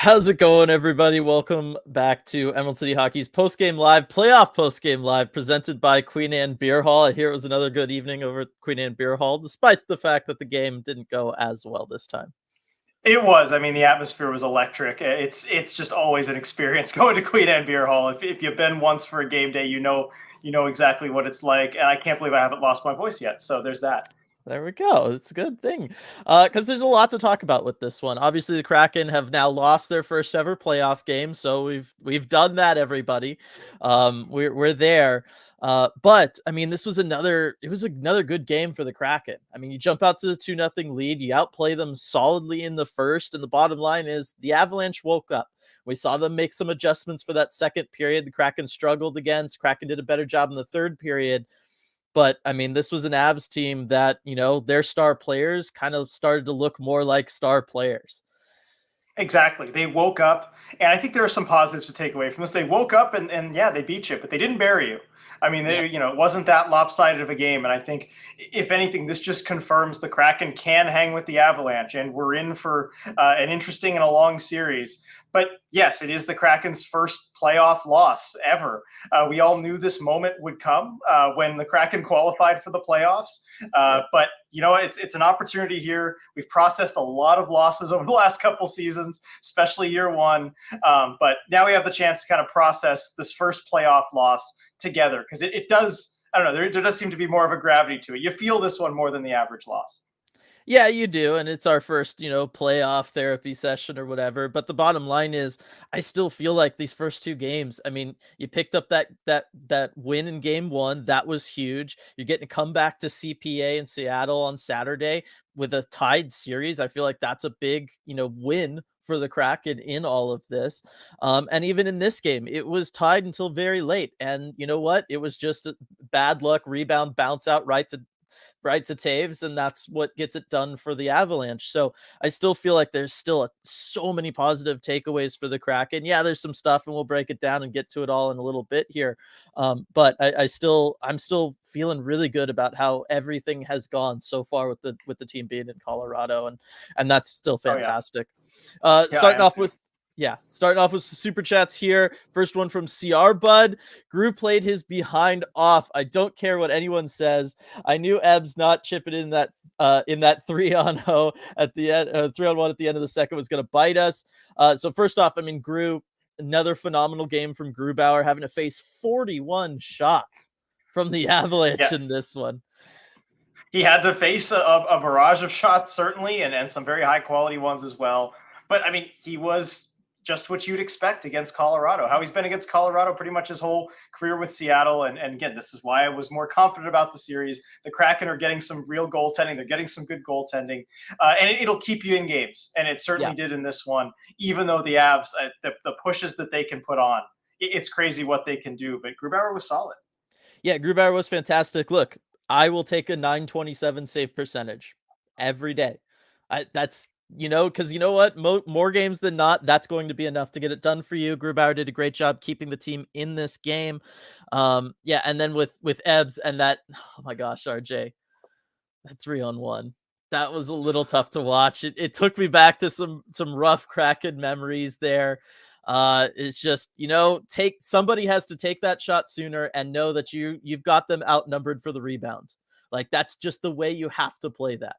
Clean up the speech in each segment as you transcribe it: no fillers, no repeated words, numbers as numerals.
How's it going, everybody? Welcome back to Emerald City Hockey's post-game live, playoff post-game live, presented by Queen Anne Beer Hall. I hear it was another good evening over at Queen Anne Beer Hall, despite the fact that the game didn't go as well this time. It was. I mean, the atmosphere was electric. It's just always an experience going to Queen Anne Beer Hall. If you've been once for a game day, you know exactly what it's like. And I can't believe I haven't lost my voice yet. So there's that. There we go. It's a good thing. Because there's a lot to talk about with this one. Obviously, the Kraken have now lost their first ever playoff game, so we've done that, everybody. We're there. But I mean, it was another good game for the Kraken. I mean, you jump out to the 2-0 lead, you outplay them solidly in the first, and the bottom line is the Avalanche woke up. We saw them make some adjustments for that second period. The Kraken struggled against. Kraken did a better job in the third period. But I mean, this was an Avs team that, their star players kind of started to look more like star players. Exactly. They woke up, and I think there are some positives to take away from this. They woke up and yeah, they beat you, but they didn't bury you. I mean, it wasn't that lopsided of a game. And I think, if anything, this just confirms the Kraken can hang with the Avalanche, and we're in for an interesting and a long series. But yes, it is the Kraken's first playoff loss ever. We all knew this moment would come when the Kraken qualified for the playoffs. But it's an opportunity here. We've processed a lot of losses over the last couple seasons, especially year one. But now we have the chance to kind of process this first playoff loss together, because it does. I don't know. There does seem to be more of a gravity to it. You feel this one more than the average loss. Yeah, you do. And it's our first, playoff therapy session or whatever. But the bottom line is I still feel like these first two games, I mean, you picked up that win in game one. That was huge. You're getting to come back to CPA in Seattle on Saturday with a tied series. I feel like that's a big, win for the Kraken in all of this. And even in this game, it was tied until very late. And you know what? It was just a bad luck rebound bounce out right to Taves, and that's what gets it done for the Avalanche. So I still feel like there's still so many positive takeaways for the Kraken. Yeah, there's some stuff, and we'll break it down and get to it all in a little bit here. But I'm still feeling really good about how everything has gone so far with the team being in Colorado, and that's still Oh yeah, fantastic. yeah, I am too. Starting off with super chats here. First one from CR Bud. Gru played his behind off. I don't care what anyone says. I knew Ebbs not chipping in that 3-on-0 at the end, 3-on-1 at the end of the second was going to bite us. So first off, I mean, Gru, another phenomenal game from Grubauer, having to face 41 shots from the Avalanche Yeah, in this one. he had to face a barrage of shots, certainly, and some very high quality ones as well. But I mean, he was just what you'd expect against Colorado. How he's been against Colorado pretty much his whole career with Seattle. And again, this is why I was more confident about the series. The Kraken are getting some real goaltending. They're getting some good goaltending. And it'll keep you in games. And it certainly did in this one, even though the Avs, the pushes that they can put on, it's crazy what they can do. But Grubauer was solid. Yeah, Grubauer was fantastic. Look, I will take a 927 save percentage every day. That's because you know what, more games than not, that's going to be enough to get it done for you. Grubauer did a great job keeping the team in this game. Yeah, and then with Ebbs and that, oh my gosh, RJ, that 3-on-1. That was a little tough to watch. It took me back to some rough Kraken memories there. It's just, somebody has to take that shot sooner and know that you've got them outnumbered for the rebound. Like, that's just the way you have to play that.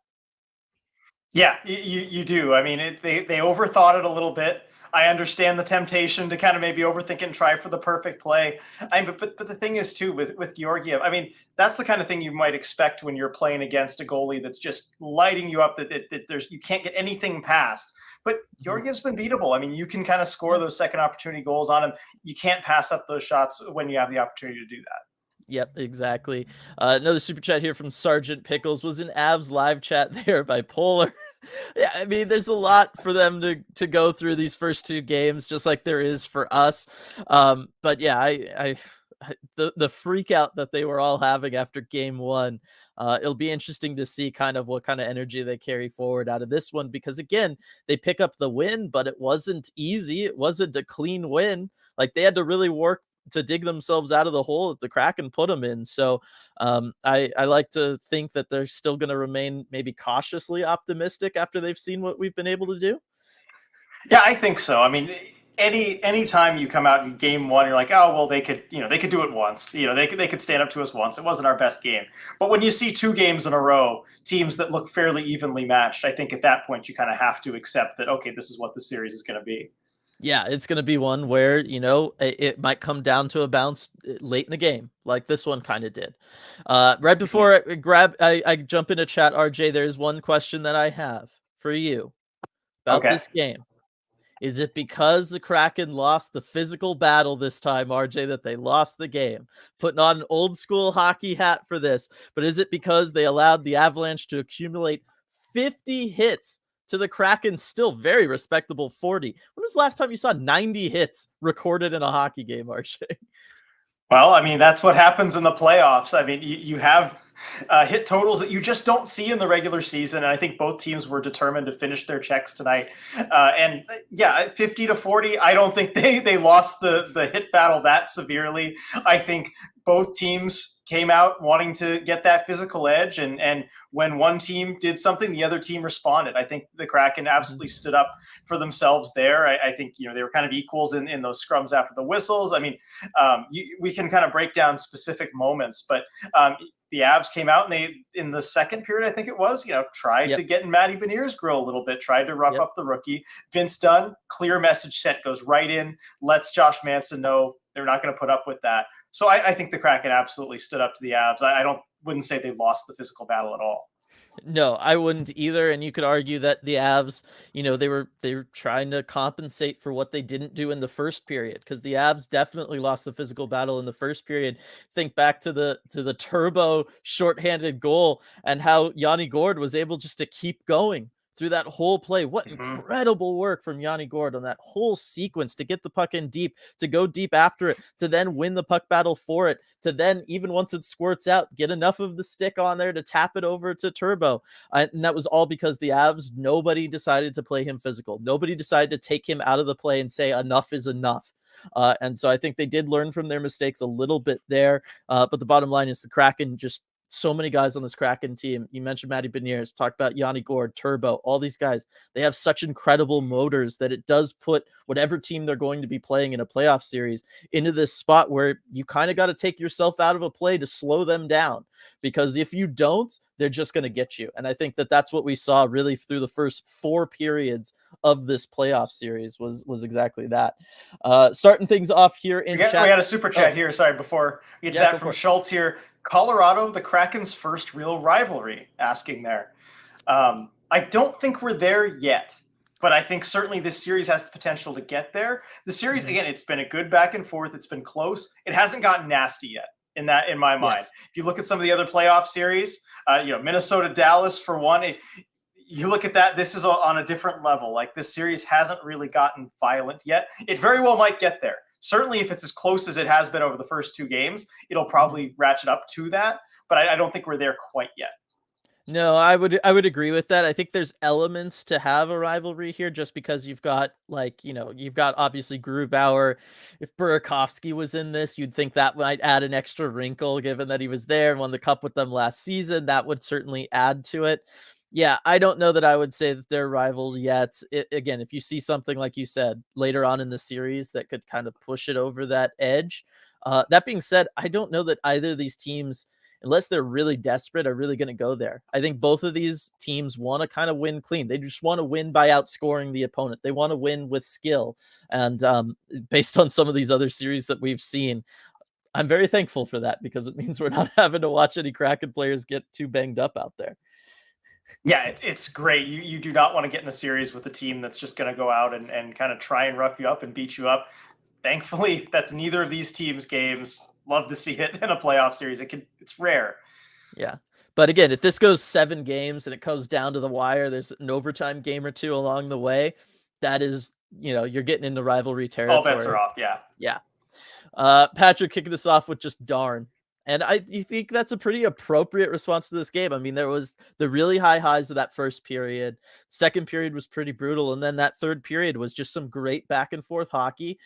Yeah, you do. I mean, they overthought it a little bit. I understand the temptation to kind of maybe overthink it and try for the perfect play. But the thing is too with Georgiev, I mean, that's the kind of thing you might expect when you're playing against a goalie that's just lighting you up. That there's you can't get anything past. But Georgiev's been beatable. I mean, you can kind of score those second opportunity goals on him. You can't pass up those shots when you have the opportunity to do that. Yep, exactly. Another super chat here from Sergeant Pickles. Was an Avs live chat there by Polar. Yeah, I mean, there's a lot for them to go through these first two games, just like there is for us. But yeah, the freak out that they were all having after game one, it'll be interesting to see kind of what kind of energy they carry forward out of this one, because again, they pick up the win, but it wasn't easy. It wasn't a clean win. Like, they had to really work to dig themselves out of the hole that the Kraken put them in. So I like to think that they're still going to remain maybe cautiously optimistic after they've seen what we've been able to do. Yeah, I think so. I mean, any time you come out in game one, you're like, oh well, they could do it once. They could stand up to us once. It wasn't our best game. But when you see two games in a row, teams that look fairly evenly matched, I think at that point you kind of have to accept that, okay, this is what the series is going to be. Yeah, it's going to be one where, it might come down to a bounce late in the game, like this one kind of did. Right Mhm. before I jump into chat, RJ, there's one question that I have for you about Okay. this game. Is it because the Kraken lost the physical battle this time, RJ, that they lost the game? Putting on an old school hockey hat for this, but is it because they allowed the Avalanche to accumulate 50 hits to the Kraken's still very respectable 40? When was the last time you saw 90 hits recorded in a hockey game, RJ? Well, I mean, that's what happens in the playoffs. I mean, you have hit totals that you just don't see in the regular season. And I think both teams were determined to finish their checks tonight. Yeah, 50-40, I don't think they lost the hit battle that severely. I think both teams came out wanting to get that physical edge. And when one team did something, the other team responded. I think the Kraken absolutely stood up for themselves there. I think, they were kind of equals in those scrums after the whistles. I mean, we can kind of break down specific moments, but the Avs came out and they, in the second period, I think it was, tried Yep. to get in Matty Beniers' grill a little bit, tried to rough Yep. up the rookie. Vince Dunn, clear message sent, goes right in, lets Josh Manson know they're not going to put up with that. So I think the Kraken absolutely stood up to the Avs. I wouldn't say they lost the physical battle at all. No, I wouldn't either. And you could argue that the Avs, they were trying to compensate for what they didn't do in the first period, because the Avs definitely lost the physical battle in the first period. Think back to the turbo shorthanded goal and how Yanni Gord was able just to keep going through that whole play. What Mm-hmm. incredible work from Yanni Gord on that whole sequence to get the puck in deep, to go deep after it, to then win the puck battle for it, to then, even once it squirts out, get enough of the stick on there to tap it over to Turbo. And that was all because the Avs, nobody decided to play him physical. Nobody decided to take him out of the play and say enough is enough. And so I think they did learn from their mistakes a little bit there. But the bottom line is the Kraken, just so many guys on this Kraken team. You mentioned Matty Beniers, talked about Yanni Gord, Turbo, all these guys. They have such incredible motors that it does put whatever team they're going to be playing in a playoff series into this spot where you kind of got to take yourself out of a play to slow them down. Because if you don't, they're just going to get you. And I think that that's what we saw really through the first 4 periods of this playoff series was exactly that. Starting things off here in We chat. got a super chat Oh, here. Sorry, before we get to yeah, that, go from for it. Schultz here. Colorado, the Kraken's first real rivalry, asking there. I don't think we're there yet, but I think certainly this series has the potential to get there. The series, Mhm. again, it's been a good back and forth. It's been close. It hasn't gotten nasty yet. In my mind, Yes. if you look at some of the other playoff series, Minnesota, Dallas for one, you look at that. This is on a different level. Like, this series hasn't really gotten violent yet. It very well might get there. Certainly, if it's as close as it has been over the first two games, it'll Mhm. probably ratchet up to that. But I don't think we're there quite yet. No, I would agree with that. I think there's elements to have a rivalry here just because you've got, like, you've got obviously Grubauer. If Burakovsky was in this, you'd think that might add an extra wrinkle given that he was there and won the cup with them last season. That would certainly add to it. Yeah, I don't know that I would say that they're rival yet. Again, if you see something like you said later on in the series that could kind of push it over that edge. That being said, I don't know that either of these teams, unless they're really desperate, are really going to go there. I think both of these teams want to kind of win clean. They just want to win by outscoring the opponent. They want to win with skill. And based on some of these other series that we've seen, I'm very thankful for that because it means we're not having to watch any Kraken players get too banged up out there. Yeah, it's great. You do not want to get in a series with a team that's just going to go out and kind of try and rough you up and beat you up. Thankfully, that's neither of these teams' games. Love to see it in a playoff series. It's rare. Yeah. But again, if this goes 7 games and it comes down to the wire, there's an overtime game or two along the way. That is, you're getting into rivalry All bets are territory. off. Yeah. Yeah. Patrick kicking us off with just darn. And you think that's a pretty appropriate response to this game. I mean, there was the really high highs of that first period. Second period was pretty brutal. And then that third period was just some great back and forth hockey,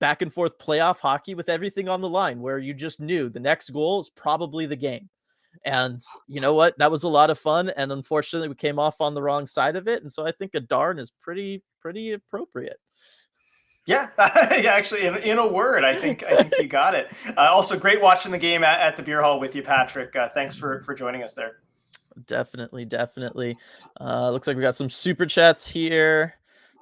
back and forth playoff hockey with everything on the line, where you just knew the next goal is probably the game. And you know what? That was a lot of fun. And unfortunately, we came off on the wrong side of it. And so I think a darn is pretty appropriate. Yeah, yeah. Actually, in a word, I think you got it. Also, great watching the game at the beer hall with you, Patrick. Thanks for joining us there. Definitely, definitely. Looks like we got some super chats here.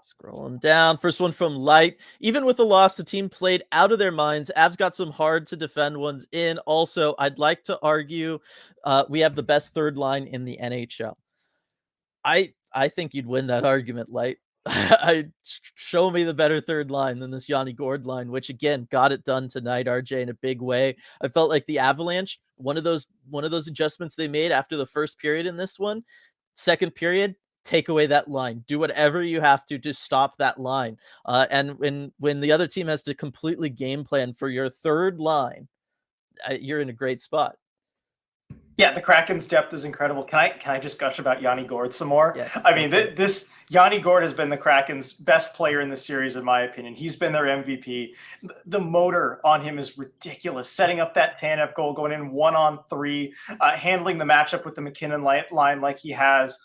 Scrolling down. First one from Light. Even with a loss, the team played out of their minds. Avs got some hard to defend ones in. Also, I'd like to argue we have the best third line in the NHL. I think you'd win that argument, Light. I show me the better third line than this Yanni Gord line, which again got it done tonight, RJ, in a big way. I felt like the Avalanche, one of those adjustments they made after the first period in this one, second period, take away that line. Do whatever you have to stop that line. And when the other team has to completely game plan for your third line, you're in a great spot. Yeah, the Kraken's depth is incredible. Can I just gush about Yanni Gord some more? Yes. I mean, this Yanni Gord has been the Kraken's best player in the series, in my opinion. He's been their MVP. The motor on him is ridiculous. Setting up that Tanev goal, going in 1-on-3, handling the matchup with the McKinnon line like he has.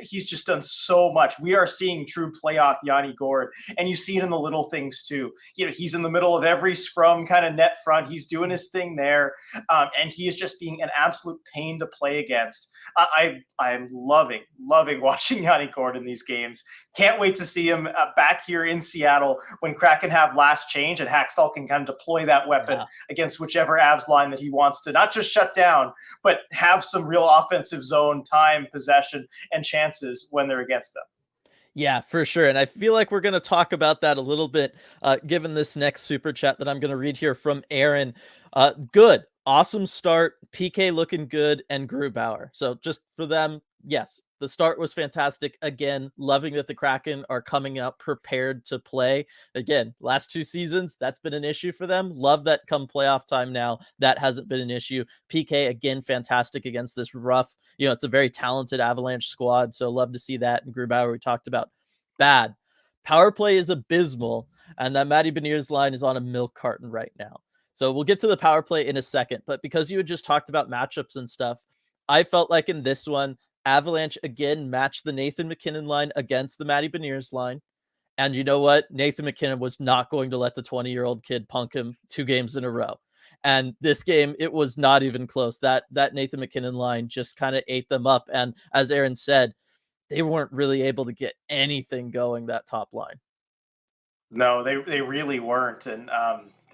He's just done so much. We are seeing true playoff Yanni Gord, and you see it in the little things too. He's in the middle of every scrum, kind of net front. He's doing his thing there, and he is just being an absolute pain to play against. I'm loving watching Yanni Gord in these games. Can't wait to see him back here in Seattle when Kraken have last change and Hackstall can kind of deploy that weapon against whichever Avs line that he wants to not just shut down, but have some real offensive zone time, possession, and chances when they're against them. Yeah, for sure. And I feel like we're going to talk about that a little bit, given this next super chat that I'm going to read here from Aaron. Good. Awesome start. PK looking good and Grubauer. So just for them, yes, the start was fantastic. Again, loving that the Kraken are coming out prepared to play. Again, last 2 seasons, that's been an issue for them. Love that come playoff time now, that hasn't been an issue. PK, again, fantastic against this rough, it's a very talented Avalanche squad. So love to see that. And Grubauer, we talked about. Bad. Power play is abysmal. And that Matty Beniers line is on a milk carton right now. So we'll get to the power play in a second. But because you had just talked about matchups and stuff, I felt like in this one, Avalanche again matched the Nathan McKinnon line against the Matty Beniers line. And you know what? Nathan McKinnon was not going to let the 20-year-old kid punk him 2 games in a row. And this game, it was not even close. That Nathan McKinnon line just kind of ate them up. And as Aaron said, they weren't really able to get anything going, that top line. No, they really weren't. And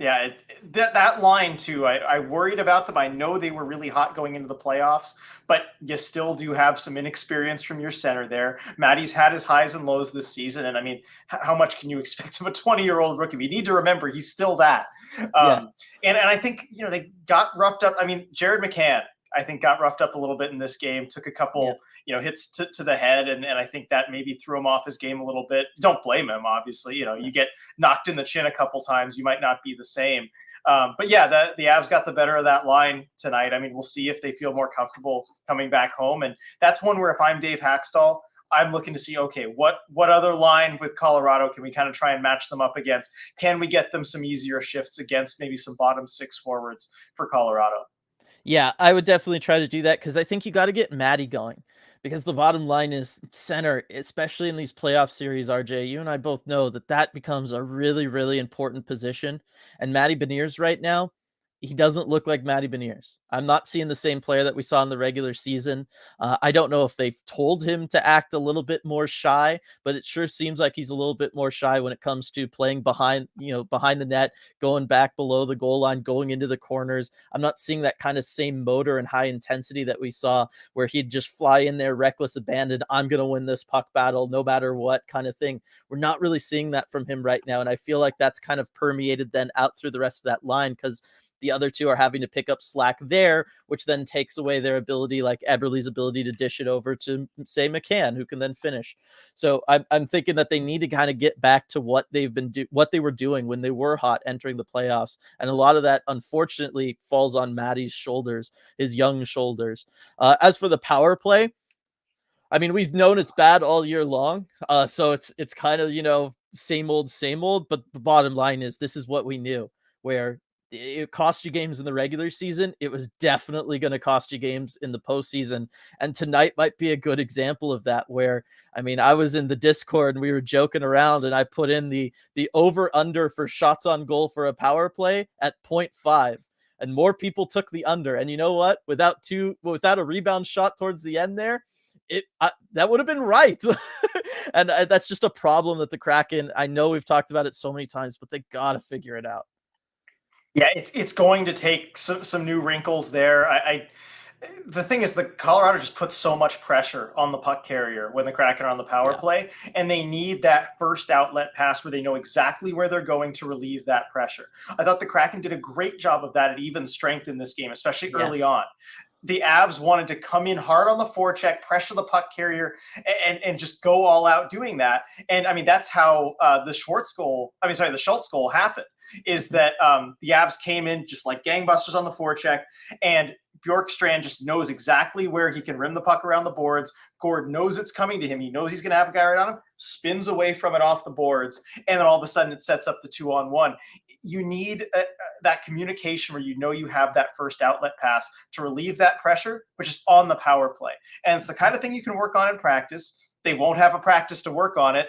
yeah, that line too, I worried about them. I know they were really hot going into the playoffs, but you still do have some inexperience from your center there. Matty's had his highs and lows this season. And I mean, how much can you expect of a 20-year-old rookie? You need to remember he's still that. Yes. And I think, they got roughed up. I mean, Jared McCann, I think, got roughed up a little bit in this game, took a couple, hits to the head. And I think that maybe threw him off his game a little bit. Don't blame him, obviously. You get knocked in the chin a couple times, you might not be the same. But yeah, the Avs got the better of that line tonight. I mean, we'll see if they feel more comfortable coming back home. And that's one where if I'm Dave Hackstall, I'm looking to see, okay, what other line with Colorado can we kind of try and match them up against? Can we get them some easier shifts against maybe some bottom 6 forwards for Colorado? Yeah, I would definitely try to do that because I think you got to get Matty going because the bottom line is center, especially in these playoff series, RJ. You and I both know that becomes a really, really important position. And Matty Beniers right now, he doesn't look like Matty Beniers. I'm not seeing the same player that we saw in the regular season. I don't know if they've told him to act a little bit more shy, but it sure seems like he's a little bit more shy when it comes to playing behind the net, going back below the goal line, going into the corners. I'm not seeing that kind of same motor and high intensity that we saw where he'd just fly in there, reckless abandon. I'm going to win this puck battle no matter what kind of thing. We're not really seeing that from him right now. And I feel like that's kind of permeated then out through the rest of that line because the other two are having to pick up slack there, which then takes away their ability, like Eberle's ability to dish it over to, say, McCann, who can then finish. So I'm thinking that they need to kind of get back to what they were doing when they were hot entering the playoffs. And a lot of that, unfortunately, falls on Matty's shoulders, his young shoulders. As for the power play, I mean, we've known it's bad all year long. So it's kind of, same old, but the bottom line is this is what we knew, where it cost you games in the regular season. It was definitely going to cost you games in the postseason. And tonight might be a good example of that, where, I mean, I was in the Discord and we were joking around and I put in the over under for shots on goal for a power play at 0.5. And more people took the under. And you know what? Without a rebound shot towards the end there, that would have been right. And that's just a problem that the Kraken, I know we've talked about it so many times, but they got to figure it out. Yeah, it's going to take some new wrinkles there. The thing is, the Colorado just puts so much pressure on the puck carrier when the Kraken are on the power play, and they need that first outlet pass where they know exactly where they're going to relieve that pressure. I thought the Kraken did a great job of that at even strength in this game, especially early on. The Avs wanted to come in hard on the forecheck, pressure the puck carrier, and just go all out doing that. And I mean, that's how the Schultz goal happened. Is that the Avs came in just like gangbusters on the forecheck, and Bjorkstrand just knows exactly where he can rim the puck around the boards. Gord knows it's coming to him. He knows he's going to have a guy right on him, spins away from it off the boards, and then all of a sudden it sets up the 2-on-1. You need that communication where you know you have that first outlet pass to relieve that pressure, which is on the power play. And it's the kind of thing you can work on in practice. They won't have a practice to work on it.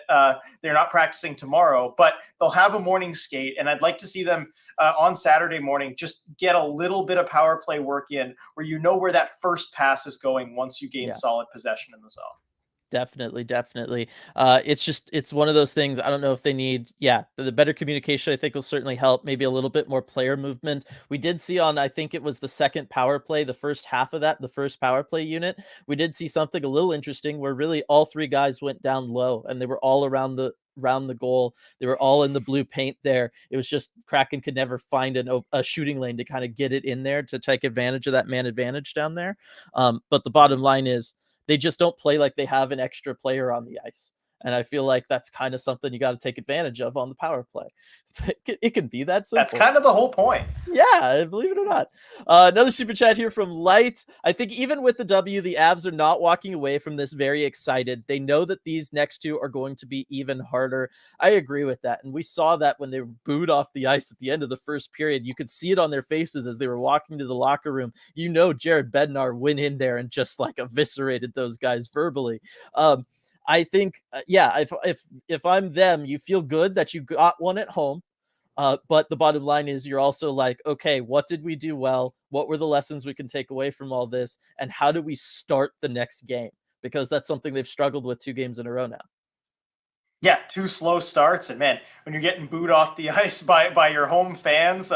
They're not practicing tomorrow, but they'll have a morning skate. And I'd like to see them on Saturday morning just get a little bit of power play work in where you know where that first pass is going once you gain solid possession in the zone. Definitely. It's one of those things. I don't know if they need, the better communication, I think, will certainly help. Maybe a little bit more player movement. We did see on, I think it was the second power play, the first half of that, the first power play unit, we did see something a little interesting where really all three guys went down low and they were all around the goal. They were all in the blue paint there. It was just Kraken could never find a shooting lane to kind of get it in there to take advantage of that man advantage down there. But the bottom line is, they just don't play like they have an extra player on the ice. And I feel like that's kind of something you got to take advantage of on the power play. It can be that simple. That's kind of the whole point. Yeah, believe it or not. Another super chat here from Light. I think even with the W, the Avs are not walking away from this very excited. They know that these next two are going to be even harder. I agree with that. And we saw that when they were booed off the ice at the end of the first period. You could see it on their faces as they were walking to the locker room. You know, Jared Bednar went in there and just like eviscerated those guys verbally. I think, if I'm them, you feel good that you got one at home. But the bottom line is you're also like, okay, what did we do well? What were the lessons we can take away from all this? And how do we start the next game? Because that's something they've struggled with 2 games in a row now. Yeah, 2 slow starts, and man, when you're getting booed off the ice by your home fans,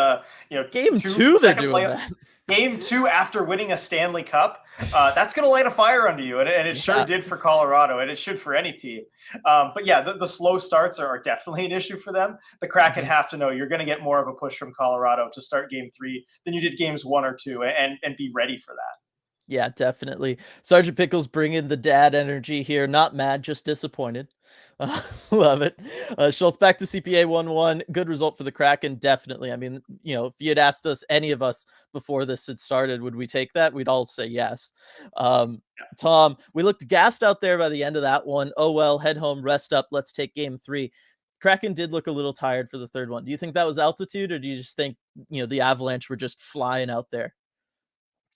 game 2 they're doing that. Game 2 after winning a Stanley Cup, that's going to light a fire under you, and it sure did for Colorado, and it should for any team. But yeah, the slow starts are definitely an issue for them. The Kraken have to know you're going to get more of a push from Colorado to start game 3 than you did games 1 or 2, and be ready for that. Yeah, definitely. Sergeant Pickles bringing the dad energy here. Not mad, just disappointed. Love it. Schultz back to CPA 1-1. Good result for the Kraken, definitely. I mean, if you had asked us, any of us, before this had started, would we take that? We'd all say yes. Tom, we looked gassed out there by the end of that one. Oh, well, head home, rest up. Let's take game 3. Kraken did look a little tired for the third one. Do you think that was altitude, or do you just think, the Avalanche were just flying out there?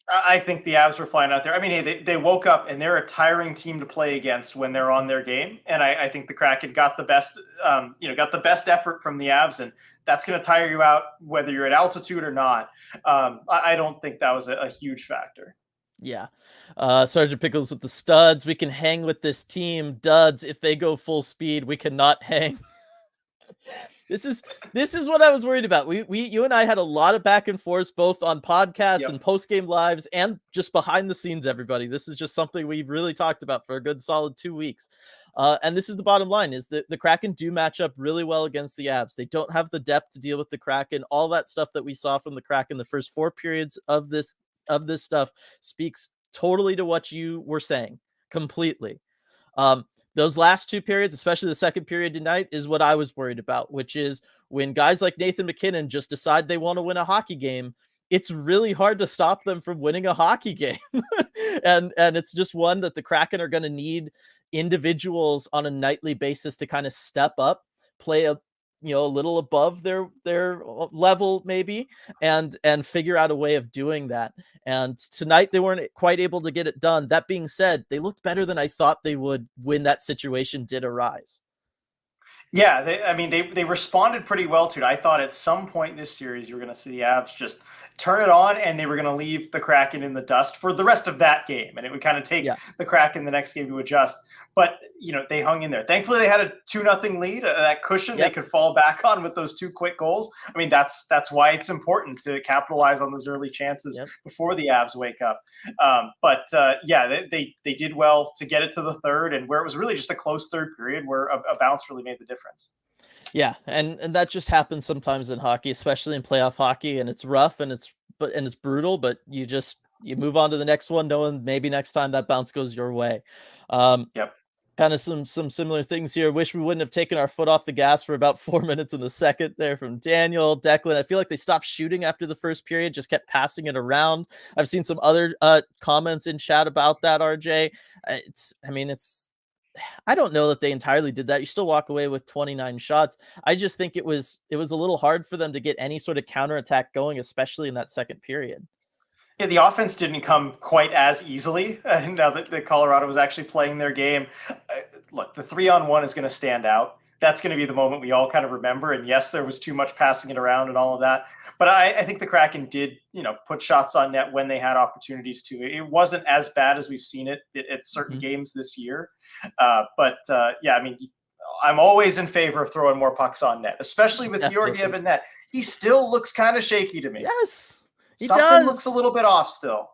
I think the Avs were flying out there. I mean, hey, they woke up and they're a tiring team to play against when they're on their game. And I think the Kraken got the best, got the best effort from the Avs, and that's going to tire you out whether you're at altitude or not. I don't think that was a huge factor. Yeah. Sergeant Pickles with the studs. We can hang with this team. Duds, if they go full speed, we cannot hang. This is what I was worried about. You and I had a lot of back and forth, both on podcasts and post-game lives and just behind the scenes, everybody. This is just something we've really talked about for a good solid 2 weeks. And this is the bottom line, is that the Kraken do match up really well against the Avs. They don't have the depth to deal with the Kraken. All that stuff that we saw from the Kraken the first 4 periods of this stuff speaks totally to what you were saying completely. Those last 2 periods, especially the second period tonight, is what I was worried about, which is when guys like Nathan MacKinnon just decide they want to win a hockey game, it's really hard to stop them from winning a hockey game. and it's just one that the Kraken are going to need individuals on a nightly basis to kind of step up, play a a little above their level maybe, and figure out a way of doing that. And tonight they weren't quite able to get it done. That being said, they looked better than I thought they would when that situation did arise. Yeah, I mean, they responded pretty well to it. I thought at some point in this series, you were going to see the Avs just turn it on, and they were going to leave the Kraken in the dust for the rest of that game, and it would kind of take Yeah. the Kraken the next game to adjust. But they hung in there. Thankfully, they had a 2-0 lead, that cushion they could fall back on with those 2 quick goals. I mean, that's why it's important to capitalize on those early chances before the Avs wake up. Yeah, they did well to get it to the third, and where it was really just a close third period where a bounce really made the difference. Yeah, and that just happens sometimes in hockey, especially in playoff hockey, and it's rough and it's brutal, but you move on to the next one, knowing maybe next time that bounce goes your way. Yep. Kind of some similar things here. Wish we wouldn't have taken our foot off the gas for about 4 minutes in the second there from Daniel. Declan, I feel like they stopped shooting after the first period, just kept passing it around. I've seen some other comments in chat about that, RJ. I don't know that they entirely did that. You still walk away with 29 shots. I just think it was a little hard for them to get any sort of counterattack going, especially in that second period. Yeah, the offense didn't come quite as easily now that the Colorado was actually playing their game. Look, the 3-on-1 is going to stand out. That's going to be the moment we all kind of remember. And yes, there was too much passing it around and all of that. But I think the Kraken did, put shots on net when they had opportunities to. It wasn't as bad as we've seen it at certain games this year. Yeah, I mean, I'm always in favor of throwing more pucks on net, especially with Georgiev in net. He still looks kind of shaky to me. Yes. Something looks a little bit off still.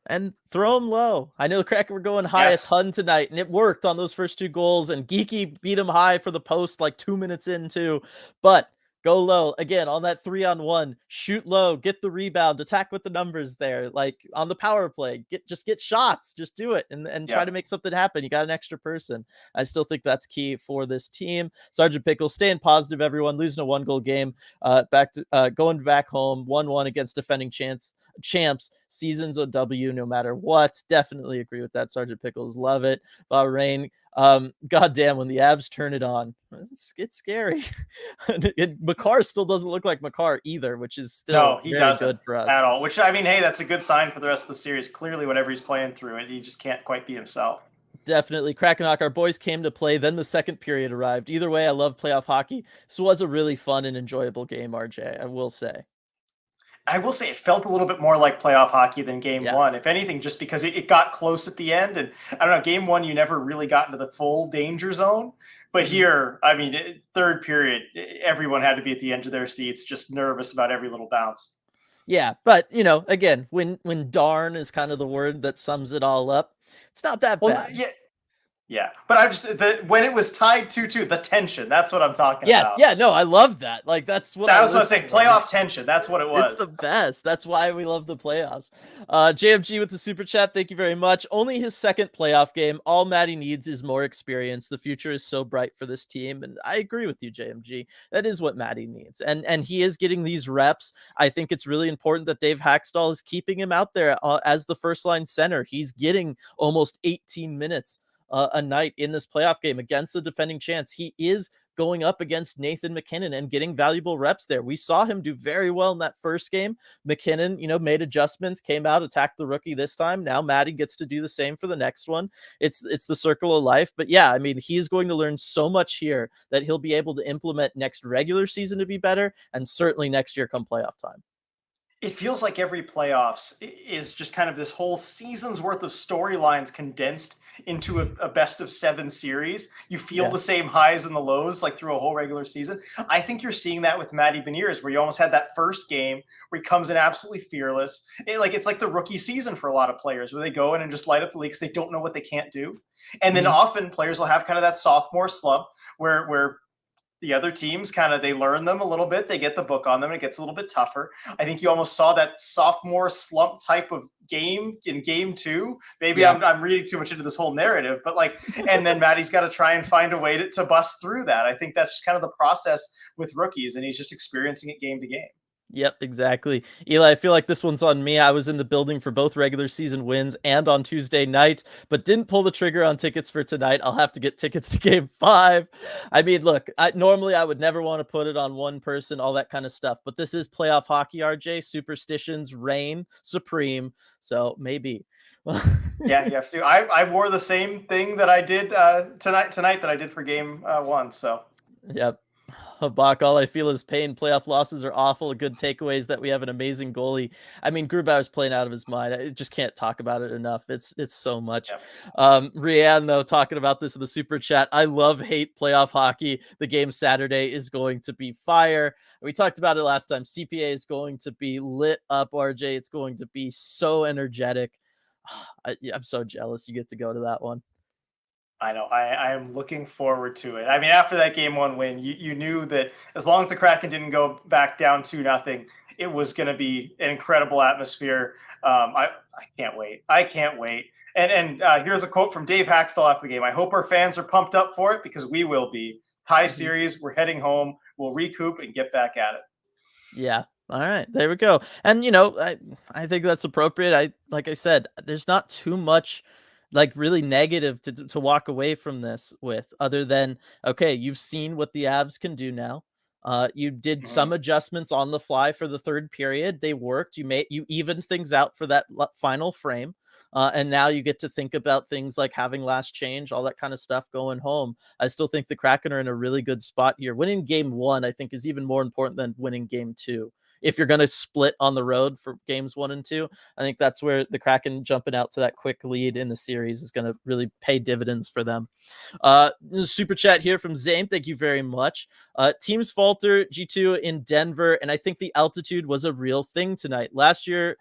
And throw him low. I know the Kraken were going high a ton tonight, and it worked on those first 2 goals, and Geeky beat him high for the post like 2 minutes in too. But go low again on that 3-on-1, shoot low, get the rebound, attack with the numbers there. Like on the power play, get shots, just do it and try to make something happen. You got an extra person. I still think that's key for this team. Sergeant Pickles, staying positive, everyone. Losing a 1-goal game, going back home, 1-1 against defending champs. Season's a W no matter what. Definitely agree with that, Sergeant Pickles. Love it. Bahrain. Goddamn, when the Avs turn it on, it's scary. Makar still doesn't look like Makar either, which is still very good for us at all. Which, I mean, hey, that's a good sign for the rest of the series. Clearly, whenever he's playing through it, he just can't quite be himself. Definitely. Krakenhawk, our boys came to play, then the second period arrived. Either way, I love playoff hockey. This was a really fun and enjoyable game, RJ, I will say. I will say it felt a little bit more like playoff hockey than game 1, if anything, just because it got close at the end. And I don't know, game 1, you never really got into the full danger zone. But here, I mean, third period, everyone had to be at the edge of their seats, just nervous about every little bounce. Yeah, but, again, when darn is kind of the word that sums it all up, it's not that bad. Yeah, but when it was tied 2-2, the tension, that's what I'm talking about. Yeah, no, I love that. Like, that's what I'm saying. Playoff tension, that's what it was. It's the best. That's why we love the playoffs. JMG with the super chat, thank you very much. Only his second playoff game. All Matty needs is more experience. The future is so bright for this team, and I agree with you, JMG. That is what Matty needs, and he is getting these reps. I think it's really important that Dave Hackstall is keeping him out there as the first line center. He's getting almost 18 minutes a night in this playoff game against the defending champs. He is going up against Nathan MacKinnon and getting valuable reps there. We saw him do very well in that first game. MacKinnon, made adjustments, came out, attacked the rookie this time. Now Matty gets to do the same for the next one. It's the circle of life. But yeah, I mean, he's going to learn so much here that he'll be able to implement next regular season to be better, and certainly next year come playoff time. It feels like every playoffs is just kind of this whole season's worth of storylines condensed into a best of 7 series. You feel the same highs and the lows like through a whole regular season. I think you're seeing that with Matty Beniers, where you almost had that first game where he comes in absolutely fearless. It's like the rookie season for a lot of players, where they go in and just light up the leagues. They don't know what they can't do. And then often players will have kind of that sophomore slump where the other teams they learn them a little bit. They get the book on them. And it gets a little bit tougher. I think you almost saw that sophomore slump type of game in game 2. Maybe I'm reading too much into this whole narrative, but and then Matty's got to try and find a way to bust through that. I think that's just kind of the process with rookies, and he's just experiencing it game to game. Yep, exactly. Eli, I feel like this one's on me. I was in the building for both regular season wins and on Tuesday night, but didn't pull the trigger on tickets for tonight. I'll have to get tickets to game 5. I mean, look, normally I would never want to put it on one person, all that kind of stuff, but this is playoff hockey, RJ. Superstitions reign supreme, so maybe. Yeah, you have to. I wore the same thing that I did tonight that I did for game one. So Yep. Bach, all I feel is pain. Playoff losses are awful. A good takeaway is that we have an amazing goalie. I mean, Grubauer's playing out of his mind. I just can't talk about it enough. It's so much. yeah. Rianne, though, talking about this in the super chat. I love hate playoff hockey. The game Saturday is going to be fire. We talked about it last time. CPA is going to be lit up, RJ. It's going to be so energetic. I'm so jealous you get to go to that one. I know. I am looking forward to it. I mean, after that game one win, you knew that as long as the Kraken didn't go back down 2-0, it was going to be an incredible atmosphere. I can't wait. I can't wait. And here's a quote from Dave Haxtell after the game. I hope our fans are pumped up for it because we will be. High Mhm. series. We're heading home. We'll recoup and get back at it. Yeah. All right. There we go. And I think that's appropriate. Like I said, there's not too much like really negative to walk away from this with other than okay, you've seen what the Avs can do now. You did Mhm. some adjustments on the fly for the third period. They worked. You evened things out for that final frame. And now you get to think about things like having last change, all that kind of stuff going home. I still think the Kraken are in a really good spot here. Winning game 1, I think, is even more important than winning game 2. If you're going to split on the road for games 1 and 2, I think that's where the Kraken jumping out to that quick lead in the series is going to really pay dividends for them. Super chat here from Zane. Thank you very much. Teams falter G2 in Denver, and I think the altitude was a real thing tonight. Last year,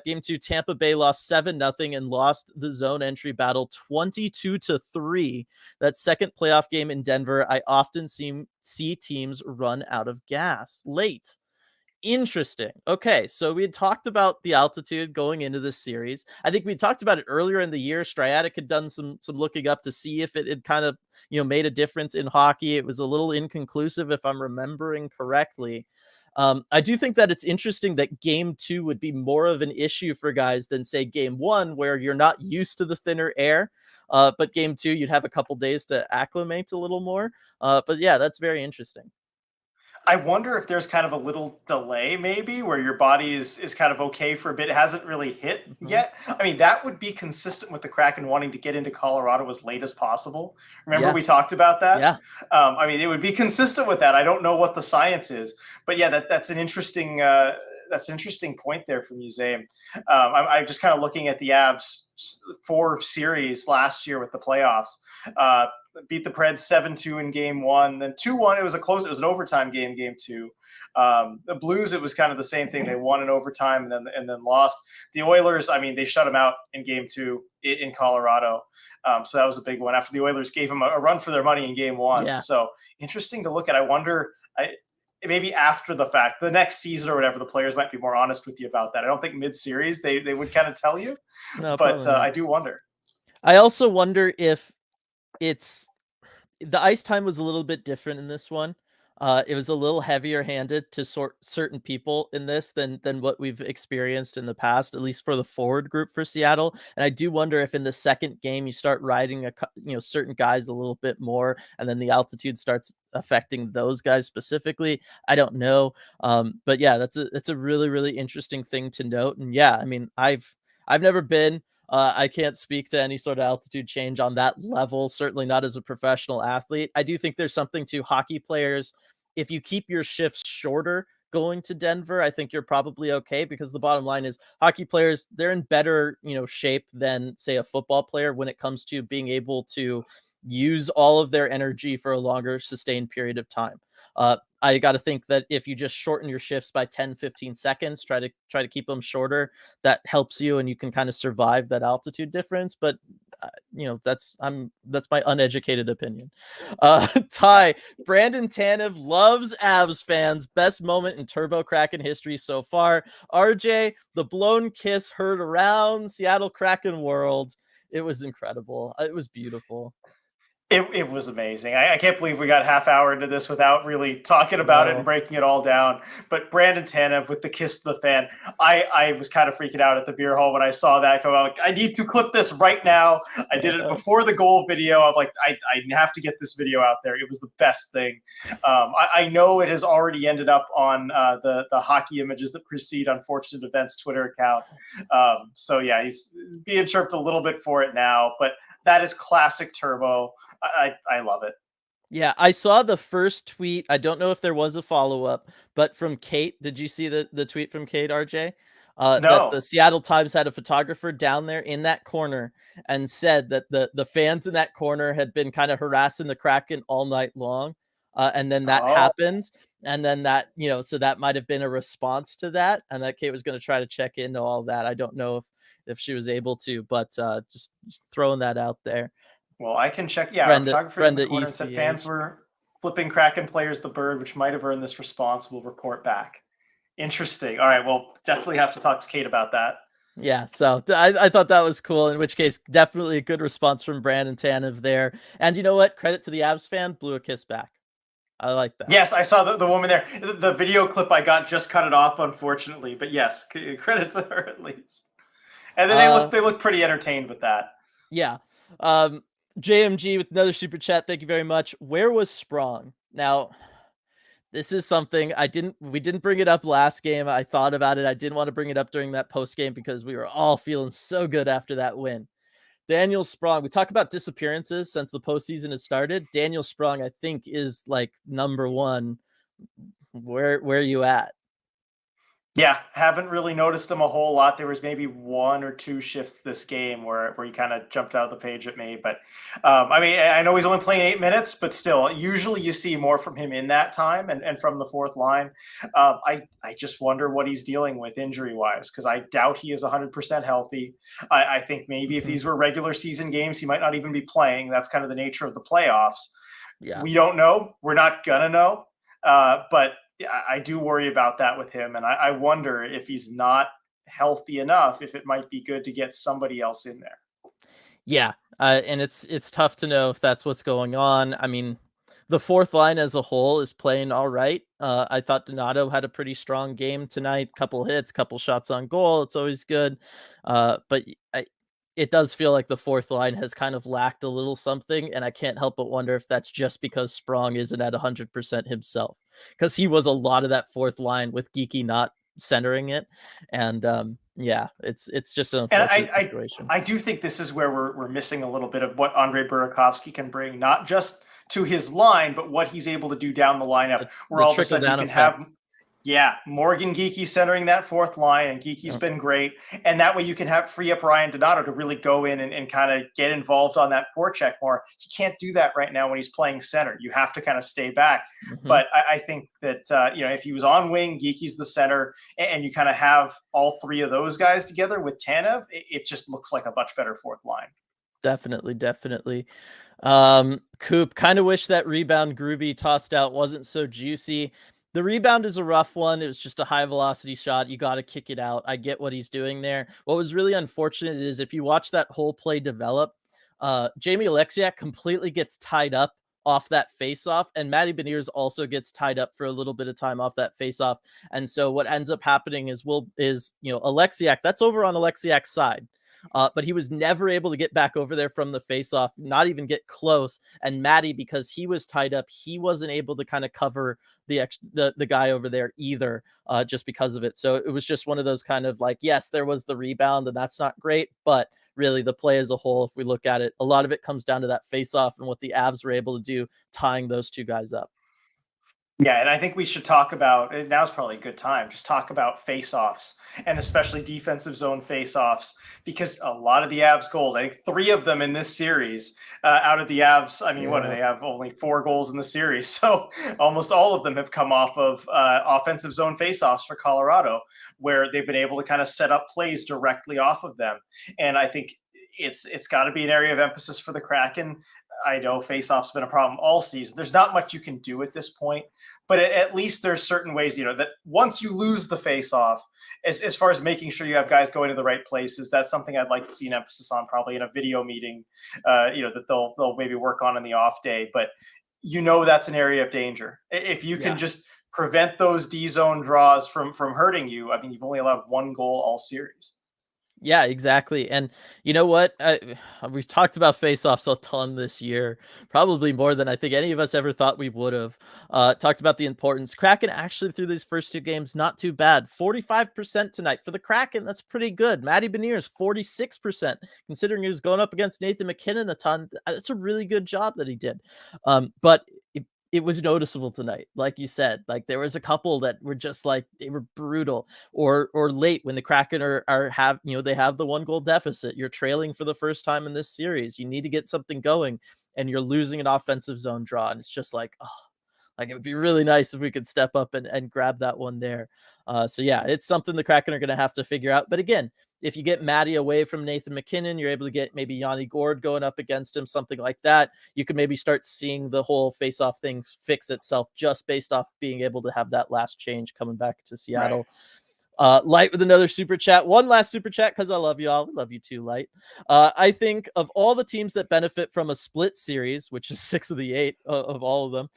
game 2, Tampa Bay lost 7-0 and lost the zone entry battle 22-3. That second playoff game in Denver, I often see teams run out of gas late. Interesting. Okay, so we had talked about the altitude going into this series. I think we talked about it earlier in the year. Striatic had done some looking up to see if it had kind of made a difference in hockey. It was a little inconclusive, if I'm remembering correctly. I do think that it's interesting that game 2 would be more of an issue for guys than say game 1, where you're not used to the thinner air. But game 2, you'd have a couple days to acclimate a little more. But yeah, that's very interesting. I wonder if there's kind of a little delay maybe where your body is kind of okay for a bit. It hasn't really hit Mhm. yet. I mean, that would be consistent with the Kraken wanting to get into Colorado as late as possible. Remember Yeah, we talked about that? yeah. I mean, it would be consistent with that. I don't know what the science is, but yeah, that's an interesting point there from Museum. I'm just kind of looking at the Avs 4 series last year with the playoffs. Uh, Beat the Preds 7-2 in game 1, then 2-1. It was an overtime game 2. The Blues, it was kind of the same thing. They won in overtime and then lost. The Oilers, I mean, they shut them out in game 2 in Colorado. So that was a big one after the Oilers gave them a run for their money in game 1. Yeah. So interesting to look at. I wonder, maybe after the fact, the next season or whatever, the players might be more honest with you about that. I don't think mid-series they would kind of tell you, No, but probably not. I do wonder. I also wonder if it's the ice time was a little bit different in this one. It was a little heavier handed to sort certain people in this than what we've experienced in the past, at least for the forward group for Seattle. And I do wonder if in the second game you start riding certain guys a little bit more, and then the altitude starts affecting those guys specifically. I don't know, but yeah, that's a really interesting thing to note. And yeah, I mean, I've never been. I can't speak to any sort of altitude change on that level, certainly not as a professional athlete. I do think there's something to hockey players. If you keep your shifts shorter going to Denver, I think you're probably okay because the bottom line is hockey players, they're in better, shape than say a football player when it comes to being able to use all of their energy for a longer sustained period of time. I got to think that if you just shorten your shifts by 10, 15 seconds, try to keep them shorter, that helps you and you can kind of survive that altitude difference. But that's my uneducated opinion. Yeah. Ty, Brandon Tanev loves Avs fans. Best moment in Turbo Kraken history so far. RJ, the blown kiss heard around Seattle Kraken world. It was incredible. It was beautiful. It was amazing. I can't believe we got half hour into this without really talking about it and No. breaking it all down. But Brandon Tanev with the kiss to the fan, I was kind of freaking out at the beer hall when I saw that come out. Like, I need to clip this right now. I did it before the goal video. I'm like, I have to get this video out there. It was the best thing. I know it has already ended up on the hockey images that precede Unfortunate Events Twitter account. So yeah, he's being chirped a little bit for it now, but that is classic Turbo. I love it. Yeah, I saw the first tweet. I don't know if there was a follow-up, but from Kate, did you see the tweet from Kate, RJ? That the No. Seattle Times had a photographer down there in that corner and said that the fans in that corner had been kind of harassing the Kraken all night long. And then that Oh, happened. And then that, so that might have been a response to that. And that Kate was going to try to check into all that. I don't know if she was able to, but just throwing that out there. well, I can check. Yeah, our photographers in Friend the of corner and said fans ECH. were flipping Kraken players the bird, which might have earned this response. We'll report back. Interesting. All right. Well, definitely have to talk to Kate about that. Yeah, so I thought that was cool. In which case, definitely a good response from Brandon Tanev there. And you know what? Credit to the Avs fan, blew a kiss back. I like that. Yes, I saw the woman there. The video clip I got just cut it off, unfortunately. But yes, credit to her at least. And then Uh, they look pretty entertained with that. yeah. Um, JMG with another super chat. Thank you very much. Where was Sprong? Now, this is something we didn't bring it up last game. I thought about it. I didn't want to bring it up during that post game because we were all feeling so good after that win. Daniel Sprong. We talk about disappearances since the postseason has started. Daniel Sprong, I think, is like number one. Where are you at? Yeah, haven't really noticed him a whole lot. There was maybe one or two shifts this game where he kind of jumped out of the page at me. But I mean, I know he's only playing 8 minutes, but still, usually you see more from him in that time and from the fourth line. I just wonder what he's dealing with injury wise because I doubt he is 100% healthy. I think maybe if Mhm. these were regular season games, he might not even be playing. That's kind of the nature of the playoffs. Yeah. We don't know. We're not gonna know. But I do worry about that with him, and I wonder if he's not healthy enough, if it might be good to get somebody else in there. Yeah. And it's tough to know if that's what's going on. I mean, the fourth line as a whole is playing all right. I thought Donato had a pretty strong game tonight. Couple hits, couple shots on goal. It's always good. But it does feel like the fourth line has kind of lacked a little something, and I can't help but wonder if that's just because Sprong isn't at 100% himself, because he was a lot of that fourth line with Geeky not centering it, and yeah, it's just an And unfortunate situation. I do think this is where we're missing a little bit of what Andre Burakovsky can bring, not just to his line, but what he's able to do down the lineup, where The all of a trickle sudden you down can have effect. yeah, Morgan Geeky centering that fourth line, and Geeky's Yep. been great. And that way you can have free up Ryan Donato to really go in and kind of get involved on that forecheck more. He can't do that right now when he's playing center. You have to kind of stay back. Mhm. But I think that if he was on wing, Geeky's the center, and you kind of have all three of those guys together with Tanev, it just looks like a much better fourth line. Definitely, definitely. Coop, kind of wish that rebound Gruby tossed out wasn't so juicy. The rebound is a rough one. It was just a high velocity shot. You got to kick it out. I get what he's doing there. What was really unfortunate is if you watch that whole play develop, Jamie Alexiak completely gets tied up off that faceoff, and Matty Beniers also gets tied up for a little bit of time off that faceoff. And so what ends up happening is Alexiak, that's over on Alexiak's side. But he was never able to get back over there from the faceoff, not even get close. And Matty, because he was tied up, he wasn't able to kind of cover the guy over there either, just because of it. So it was just one of those kind of like, yes, there was the rebound, and that's not great, but really the play as a whole, if we look at it, a lot of it comes down to that faceoff and what the Avs were able to do, tying those two guys up. Yeah, and I think we should talk about now's probably a good time. Just talk about face-offs and especially defensive zone face-offs because a lot of the Avs goals, I think three of them in this series, out of the Avs. I mean, what do Yeah. they have? Only 4 goals in the series, so almost all of them have come off of offensive zone face-offs for Colorado, where they've been able to kind of set up plays directly off of them. And I think it's got to be an area of emphasis for the Kraken. I know faceoff's been a problem all season. There's not much you can do at this point, but at least there's certain ways, that once you lose the face off, as far as making sure you have guys going to the right places, that's something I'd like to see an emphasis on, probably in a video meeting, that they'll maybe work on in the off day. But that's an area of danger. If you can Yeah. just prevent those D zone draws from hurting you, I mean, you've only allowed one goal all series. Yeah, exactly. And you know what? We've talked about face-offs a ton this year, probably more than I think any of us ever thought we would have. Talked about the importance. Kraken actually through these first two games, not too bad. 45% tonight for the Kraken. That's pretty good. Matty Beniers, 46%. Considering he was going up against Nathan McKinnon a ton, that's a really good job that he did. But it was noticeable tonight. Like you said, like there was a couple that were just like they were brutal, or late when the Kraken are have, they have the 1 goal deficit. You're trailing for the first time in this series. You need to get something going and you're losing an offensive zone draw. And it's just like, oh, like it would be really nice if we could step up and grab that one there. So yeah, it's something the Kraken are going to have to figure out. But again, if you get Matty away from Nathan McKinnon, you're able to get maybe Yanni Gord going up against him, something like that. You could maybe start seeing the whole face-off thing fix itself just based off being able to have that last change coming back to Seattle. Right. Light with another super chat. One last super chat because I love y'all. Love you too, Light. I think of all the teams that benefit from a split series, which is 6 of the 8 of all of them,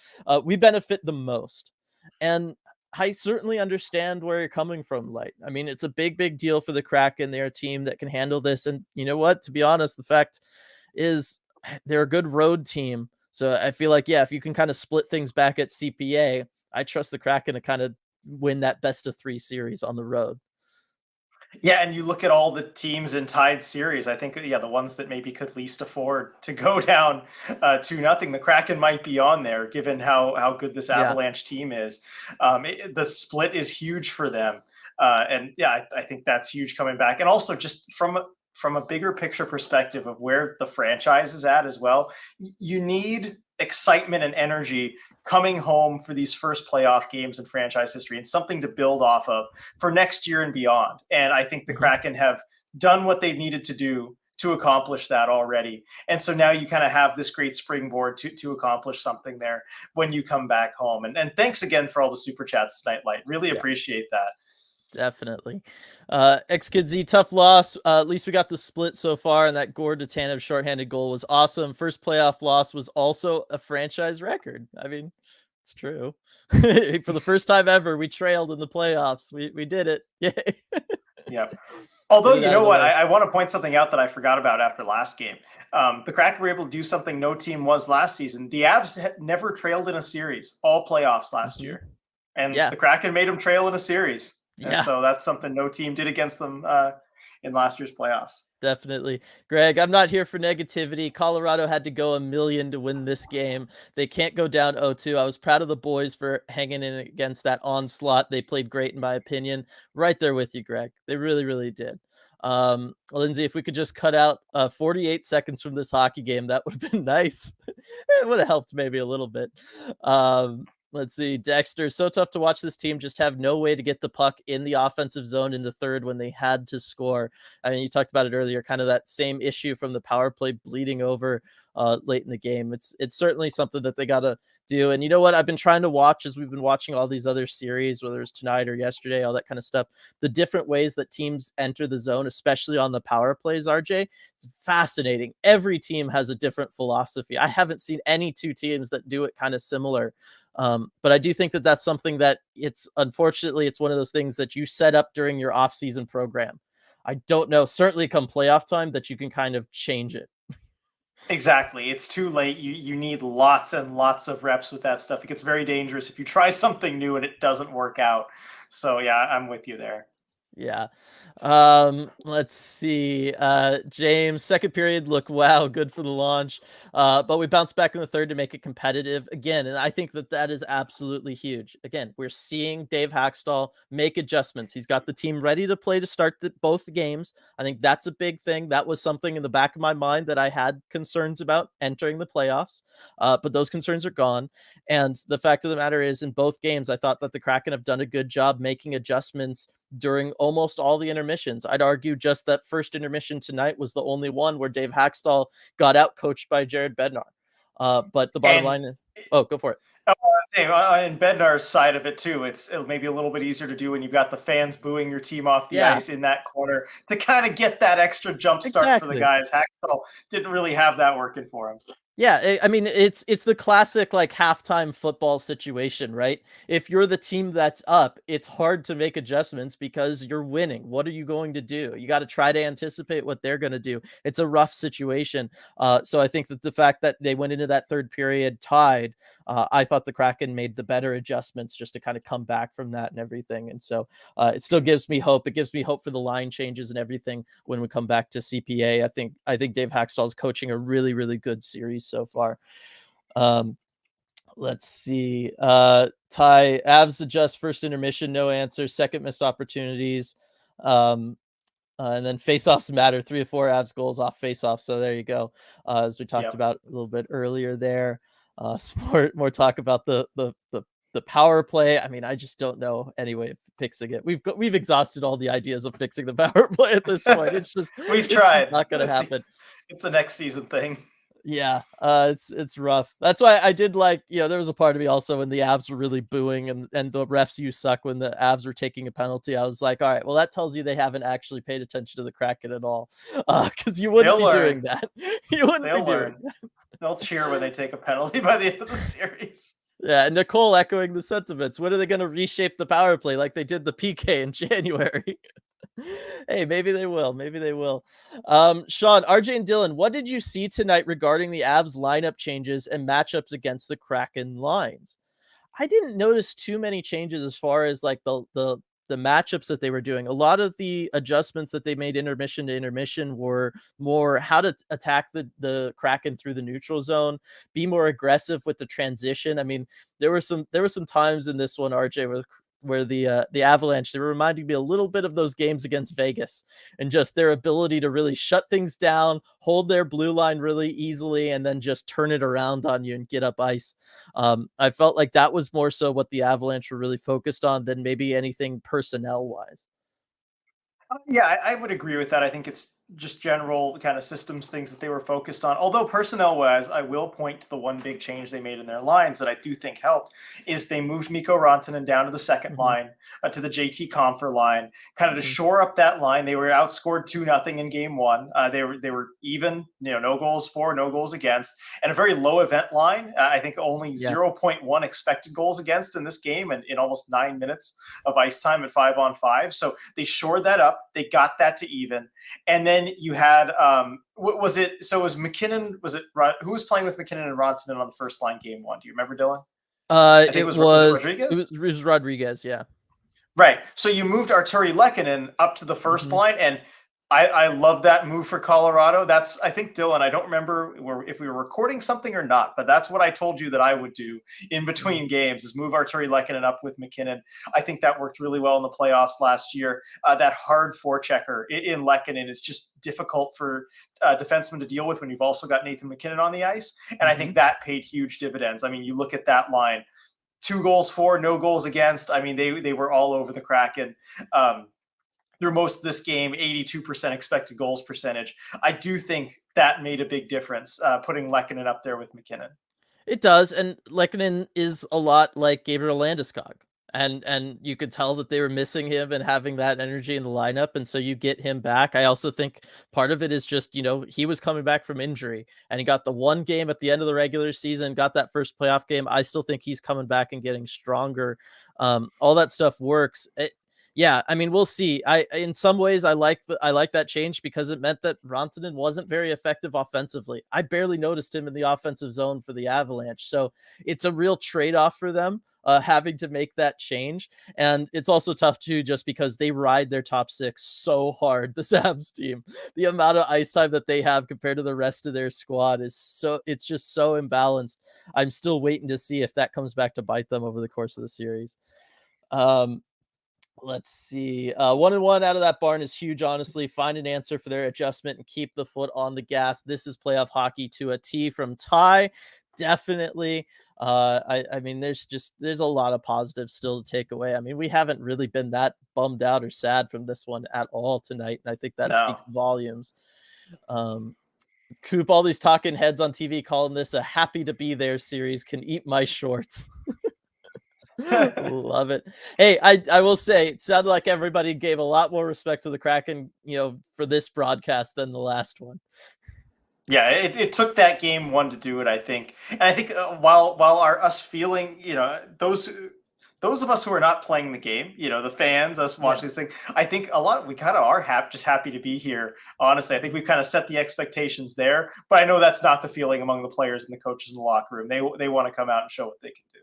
we benefit the most. And I certainly understand where you're coming from, Light. I mean, it's a big, big deal for the Kraken. They're a team that can handle this. And you know what? To be honest, the fact is they're a good road team. So I feel like, yeah, if you can kind of split things back at CPA, I trust the Kraken to kind of win that best of 3 series on the road. Yeah, and you look at all the teams in tied series. I think, the ones that maybe could least afford to go down 2-0. The Kraken might be on there, given how good this Yeah. Avalanche team is. The split is huge for them, and yeah, I think that's huge coming back. And also, just from a bigger picture perspective of where the franchise is at as well, you need excitement and energy coming home for these first playoff games in franchise history, and something to build off of for next year and beyond. And I think the Kraken have done what they've needed to do to accomplish that already. And so now you kind of have this great springboard to accomplish something there when you come back home. And thanks again for all the super chats tonight, Light. Really appreciate that. Definitely. X-Kid Z, tough loss. At least we got the split so far, and that Gord to Tanev shorthanded goal was awesome. First playoff loss was also a franchise record. I mean, it's true. For the first time ever, we trailed in the playoffs. We did it. Yay. Yep. Although, Get it you out of know the what, way. I want to point something out that I forgot about after last game. The Kraken were able to do something no team was last season. The Avs had never trailed in a series, all playoffs last year. And Yeah. the Kraken made them trail in a series. And Yeah. so that's something no team did against them in last year's playoffs. Definitely. Greg, I'm not here for negativity. Colorado had to go 1,000,000 to win this game. They can't go down 0-2. I was proud of the boys for hanging in against that onslaught. They played great, in my opinion. Right there with you, Greg. They really, really did. Lindsay, if we could just cut out 48 seconds from this hockey game, that would have been nice. It would have helped maybe a little bit. Let's see. Dexter, so tough to watch this team just have no way to get the puck in the offensive zone in the third when they had to score. I mean, you talked about it earlier, kind of that same issue from the power play bleeding over late in the game. It's certainly something that they got to do. And you know what? I've been trying to watch as we've been watching all these other series, whether it's tonight or yesterday, all that kind of stuff, the different ways that teams enter the zone, especially on the power plays, RJ. It's fascinating. Every team has a different philosophy. I haven't seen any two teams that do it kind of similar. But I do think that that's something that unfortunately, it's one of those things that you set up during your off-season program. I don't know, certainly come playoff time that you can kind of change it. Exactly. It's too late. You need lots and lots of reps with that stuff. It gets very dangerous if you try something new and it doesn't work out. So yeah, I'm with you there. Yeah. Let's see. James, second period, look, wow, good for the launch. But we bounced back in the third to make it competitive again. And I think that is absolutely huge. Again, we're seeing Dave Hackstall make adjustments. He's got the team ready to play to start both games. I think that's a big thing. That was something in the back of my mind that I had concerns about entering the playoffs. But those concerns are gone. And the fact of the matter is, in both games, I thought that the Kraken have done a good job making adjustments during almost all the intermissions. I'd argue just that first intermission tonight was the only one where Dave Hackstall got out coached by Jared Bednar. But the bottom And line is, oh, go for it. Oh, in Bednar's side of it too, it's maybe a little bit easier to do when you've got the fans booing your team off the Yeah, ice in that corner to kind of get that extra jump start for the exactly. guys. Hacksaw didn't really have that working for him. Yeah, I mean, it's the classic, like, halftime football situation, right? If you're the team that's up, it's hard to make adjustments because you're winning. What are you going to do? You gotta try to anticipate what they're gonna do. It's a rough situation. So I think that the fact that they went into that 3rd period tied, I thought the Kraken made the better adjustments just to kinda come back from that and everything, and so, it still gives me hope. It gives me hope for the line changes and everything when we come back to CPA. I think Dave Hackstall is coaching a really, really good series so far. Um, let's see. Ty Avs adjust first intermission, no answer. Second missed opportunities. Um, and then faceoffs matter. 3 or 4 Avs goals off faceoffs. So there you go. As we talked Yep. about a little bit earlier there. Some more talk about the power play. I mean, I just don't know any way of fixing it. We've exhausted all the ideas of fixing the power play at this point. We've It's just tried not going to this happen. season. It's a next season thing. Yeah, it's rough. That's why I did like, there was a part of me also when the Avs were really booing and the refs "you suck" when the Avs were taking a penalty. I was like, all right, well that tells you they haven't actually paid attention to the Kraken at all, because you wouldn't They'll be learn. doing that. You wouldn't be They'll doing learn. that. They'll cheer when they take a penalty by the end of the series. Yeah, and Nicole echoing the sentiments. When are they going to reshape the power play like they did the PK in January? Hey, maybe they will. Maybe they will. Sean, RJ, and Dylan, what did you see tonight regarding the Avs lineup changes and matchups against the Kraken lines? I didn't notice too many changes as far as like the matchups that they were doing. A lot of the adjustments that they made intermission to intermission were more how to attack the Kraken through the neutral zone, be more aggressive with the transition. I mean, there were some times in this one, RJ, where the Avalanche, they were reminding me a little bit of those games against Vegas and just their ability to really shut things down, hold their blue line really easily, and then just turn it around on you and get up ice. I felt like that was more so what the Avalanche were really focused on than maybe anything personnel wise. Yeah, I would agree with that. I think it's just general kind of systems things that they were focused on. Although personnel wise, I will point to the one big change they made in their lines that I do think helped is they moved Mikko Rantanen down to the second Hmm. line, to the JT Compher line, kind of to Hmm. shore up that line. They were outscored 2-0 in game one. They were even, no goals for, no goals against, and a very low event line. I think only Yeah. 0.1 expected goals against in this game, and in almost 9 minutes of ice time at 5-on-5. So they shored that up. They got that to even, and then you had what was it? So it was McKinnon? Was it who was playing with McKinnon and Rantanen on the first line game one? Do you remember, Dylan? I think it It was it was it Rodriguez? was, it was Rodriguez. Yeah. Right. So you moved Arturi Lehkonen up to the first Hmm. line, and I love that move for Colorado. That's I think Dylan. I don't remember if we were recording something or not, but that's what I told you that I would do in Hmm. between games is move Arturi Lehkonen up with McKinnon. I think that worked really well in the playoffs last year. That hard forechecker in Lehkonen is just difficult for defensemen to deal with when you've also got Nathan McKinnon on the ice, and I Hmm. think that paid huge dividends. I mean, you look at that line 2 goals for, no goals against. I mean, they were all over the Kraken. Um, through most of this game, 82% expected goals percentage. I do think that made a big difference, putting Lehkonen up there with McKinnon. It does, and Lehkonen is a lot like Gabriel Landeskog, and you could tell that they were missing him and having that energy in the lineup, and so you get him back. I also think part of it is just, he was coming back from injury, and he got the one game at the end of the regular season, got that first playoff game. I still think he's coming back and getting stronger. All that stuff works. Yeah, I mean, we'll see. In some ways I like that change because it meant that Rantanen wasn't very effective offensively. I barely noticed him in the offensive zone for the Avalanche. So it's a real trade-off for them having to make that change. And it's also tough too, just because they ride their top six so hard. The Sabs team, the amount of ice time that they have compared to the rest of their squad it's just so imbalanced. I'm still waiting to see if that comes back to bite them over the course of the series. Um, Let's see. 1-1 out of that barn is huge, honestly. Find an answer for their adjustment and keep the foot on the gas. This is playoff hockey to a T from Ty. Definitely. I mean, there's a lot of positives still to take away. I mean, we haven't really been that bummed out or sad from this one at all tonight, and I think that No. speaks volumes. Um, Coop, all these talking heads on TV calling this a happy to be there series can eat my shorts. Love it. Hey, I will say it sounded like everybody gave a lot more respect to the Kraken, for this broadcast than the last one. Yeah, it took that game one to do it, I think. And I think while us feeling, those of us who are not playing the game, the fans, us Yeah. watching this thing, I think a lot we kind of are just happy to be here. Honestly, I think we've kind of set the expectations there, but I know that's not the feeling among the players and the coaches in the locker room. They want to come out and show what they can do.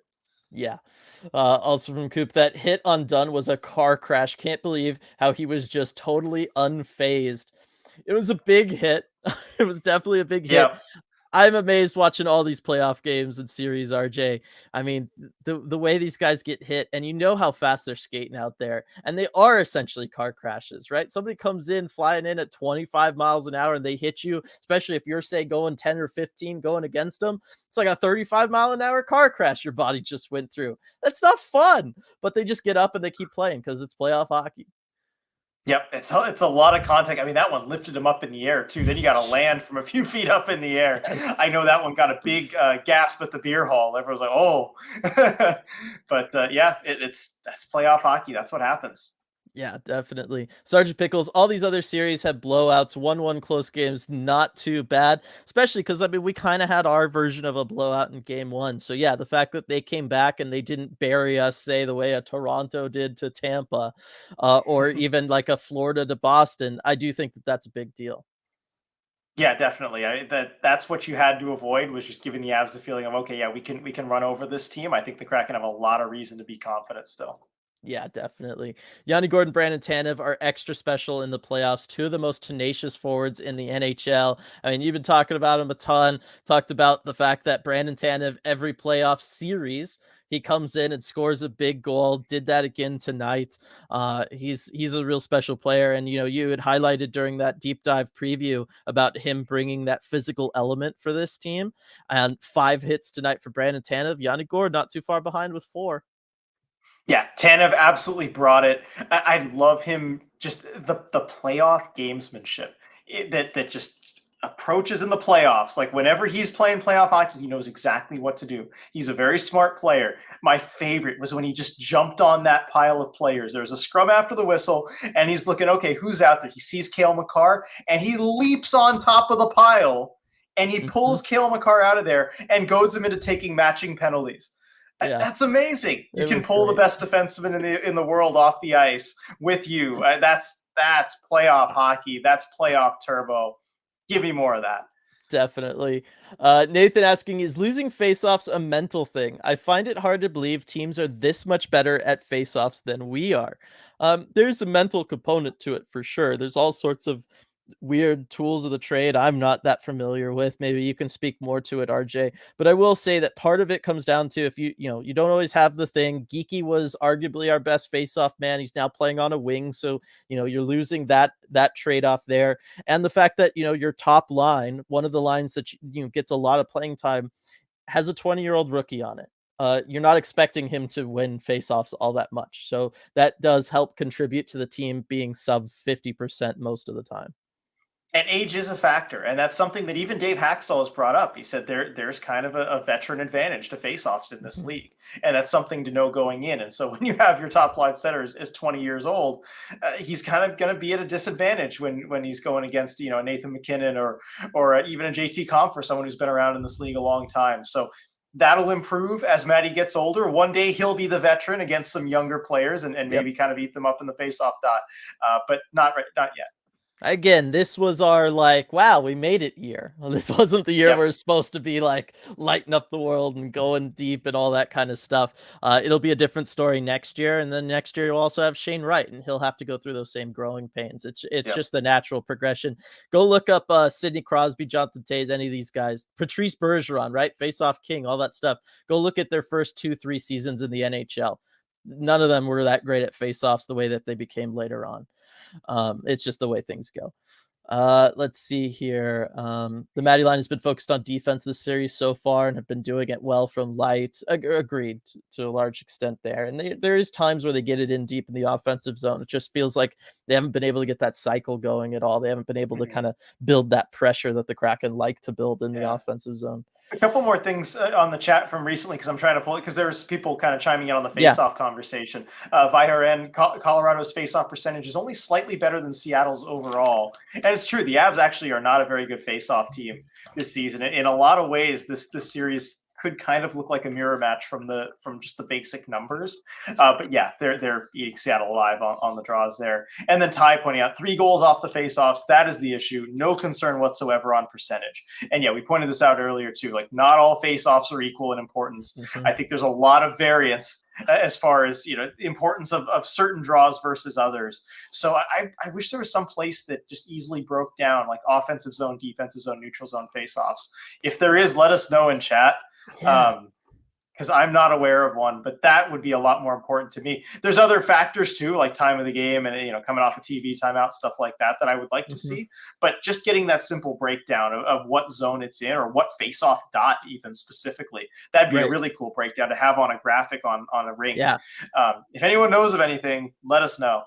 Yeah. Also from Coop, that hit on Dunn was a car crash. Can't believe how he was just totally unfazed. It was a big hit. It was definitely a big hit. Yeah. I'm amazed watching all these playoff games and series, RJ. I mean, the way these guys get hit, and you know how fast they're skating out there, and they are essentially car crashes, right? Somebody comes in flying in at 25 miles an hour and they hit you, especially if you're say going 10 or 15 going against them. It's like a 35-mile-an-hour car crash your body just went through. That's not fun, but they just get up and they keep playing because it's playoff hockey. Yep, it's a lot of contact. I mean, that one lifted him up in the air too. Then you got to land from a few feet up in the air. Yes. I know that one got a big gasp at the beer hall. Everyone's like, "Oh," but yeah, that's playoff hockey. That's what happens. Yeah, definitely. Sergeant Pickles, all these other series had blowouts, 1-1 close games, not too bad, especially because, I mean, we kind of had our version of a blowout in game one. So, yeah, the fact that they came back and they didn't bury us, say, the way a Toronto did to Tampa, or even like a Florida to Boston, I do think that that's a big deal. Yeah, definitely. That's what you had to avoid was just giving the Avs the feeling of okay, yeah, we can run over this team. I think the Kraken have a lot of reason to be confident still. Yeah, definitely. Yanni Gordon, Brandon Tanev are extra special in the playoffs. Two of the most tenacious forwards in the NHL. I mean, you've been talking about him a ton. Talked about the fact that Brandon Tanev, every playoff series, he comes in and scores a big goal. Did that again tonight. He's a real special player, and you had highlighted during that deep dive preview about him bringing that physical element for this team. And 5 hits tonight for Brandon Tanev. Yanni Gordon not too far behind with 4. Yeah, Tanev absolutely brought it. I love him just the playoff gamesmanship that just approaches in the playoffs. Like whenever he's playing playoff hockey, he knows exactly what to do. He's a very smart player. My favorite was when he just jumped on that pile of players. There's a scrum after the whistle, and he's looking, okay, who's out there? He sees Cale Makar, and he leaps on top of the pile, and he Mhm. pulls Cale Makar out of there and goads him into taking matching penalties. Yeah, That's amazing. You it can was pull the great. best defenseman in the world off the ice with you. That's playoff hockey. That's playoff turbo. Give me more of that. Definitely. Nathan asking, is losing faceoffs a mental thing? I find it hard to believe teams are this much better at faceoffs than we are. There's a mental component to it for sure. There's all sorts of weird tools of the trade I'm not that familiar with. Maybe you can speak more to it, RJ. But I will say that part of it comes down to if you don't always have the thing. Geeky was arguably our best face-off man. He's now playing on a wing, so you're losing that trade-off there. And the fact that your top line, one of the lines that gets a lot of playing time, has a 20-year-old rookie on it. You're not expecting him to win faceoffs all that much. So that does help contribute to the team being sub 50% most of the time. And age is a factor, and that's something that even Dave Haxtell has brought up. He said there's kind of a veteran advantage to faceoffs in this Mhm. league, and that's something to know going in. And so when you have your top line center is 20 years old, he's kind of going to be at a disadvantage when he's going against Nathan McKinnon or even a JT Comp for someone who's been around in this league a long time. So that'll improve as Matty gets older. One day he'll be the veteran against some younger players and Yep. maybe kind of eat them up in the faceoff dot, but not yet. Again, this was our like, wow, we made it year. Well, this wasn't the year Yep. we're supposed to be like lighting up the world and going deep and all that kind of stuff. It'll be a different story next year, and then next year you'll also have Shane Wright, and he'll have to go through those same growing pains. It's Yep. just the natural progression. Go look up Sidney Crosby, Jonathan Toews, any of these guys, Patrice Bergeron, right, face-off king, all that stuff. Go look at their first 2-3 seasons in the NHL. None of them were that great at face-offs the way that they became later on. It's just the way things go. Let's see here. The Matty line has been focused on defense this series so far and have been doing it well from light. Agreed to a large extent there. And there is times where they get it in deep in the offensive zone. It just feels like they haven't been able to get that cycle going at all. They haven't been able to kind of build that pressure that the Kraken like to build in the Yeah. offensive zone. A couple more things on the chat from recently, because I'm trying to pull it, because there's people kind of chiming in on the Yeah. face-off conversation. Vihar Colorado's face-off percentage is only slightly better than Seattle's overall. And it's true, the Avs actually are not a very good face-off team this season. In a lot of ways, this series could kind of look like a mirror match from just the basic numbers. But yeah, they're eating Seattle alive on the draws there. And then Ty pointing out 3 goals off the faceoffs. That is the issue. No concern whatsoever on percentage. And yeah, we pointed this out earlier too. Like, not all faceoffs are equal in importance. I think there's a lot of variance as far as, the importance of certain draws versus others. So I wish there was some place that just easily broke down like offensive zone, defensive zone, neutral zone faceoffs. If there is, let us know in chat. Yeah. Because I'm not aware of one, but that would be a lot more important to me. There's other factors too, like time of the game and coming off a TV timeout, stuff like that I would like to see. But just getting that simple breakdown of what zone it's in or what face-off dot even specifically, that'd be a really cool breakdown to have on a graphic on a ring. Yeah. If anyone knows of anything, let us know.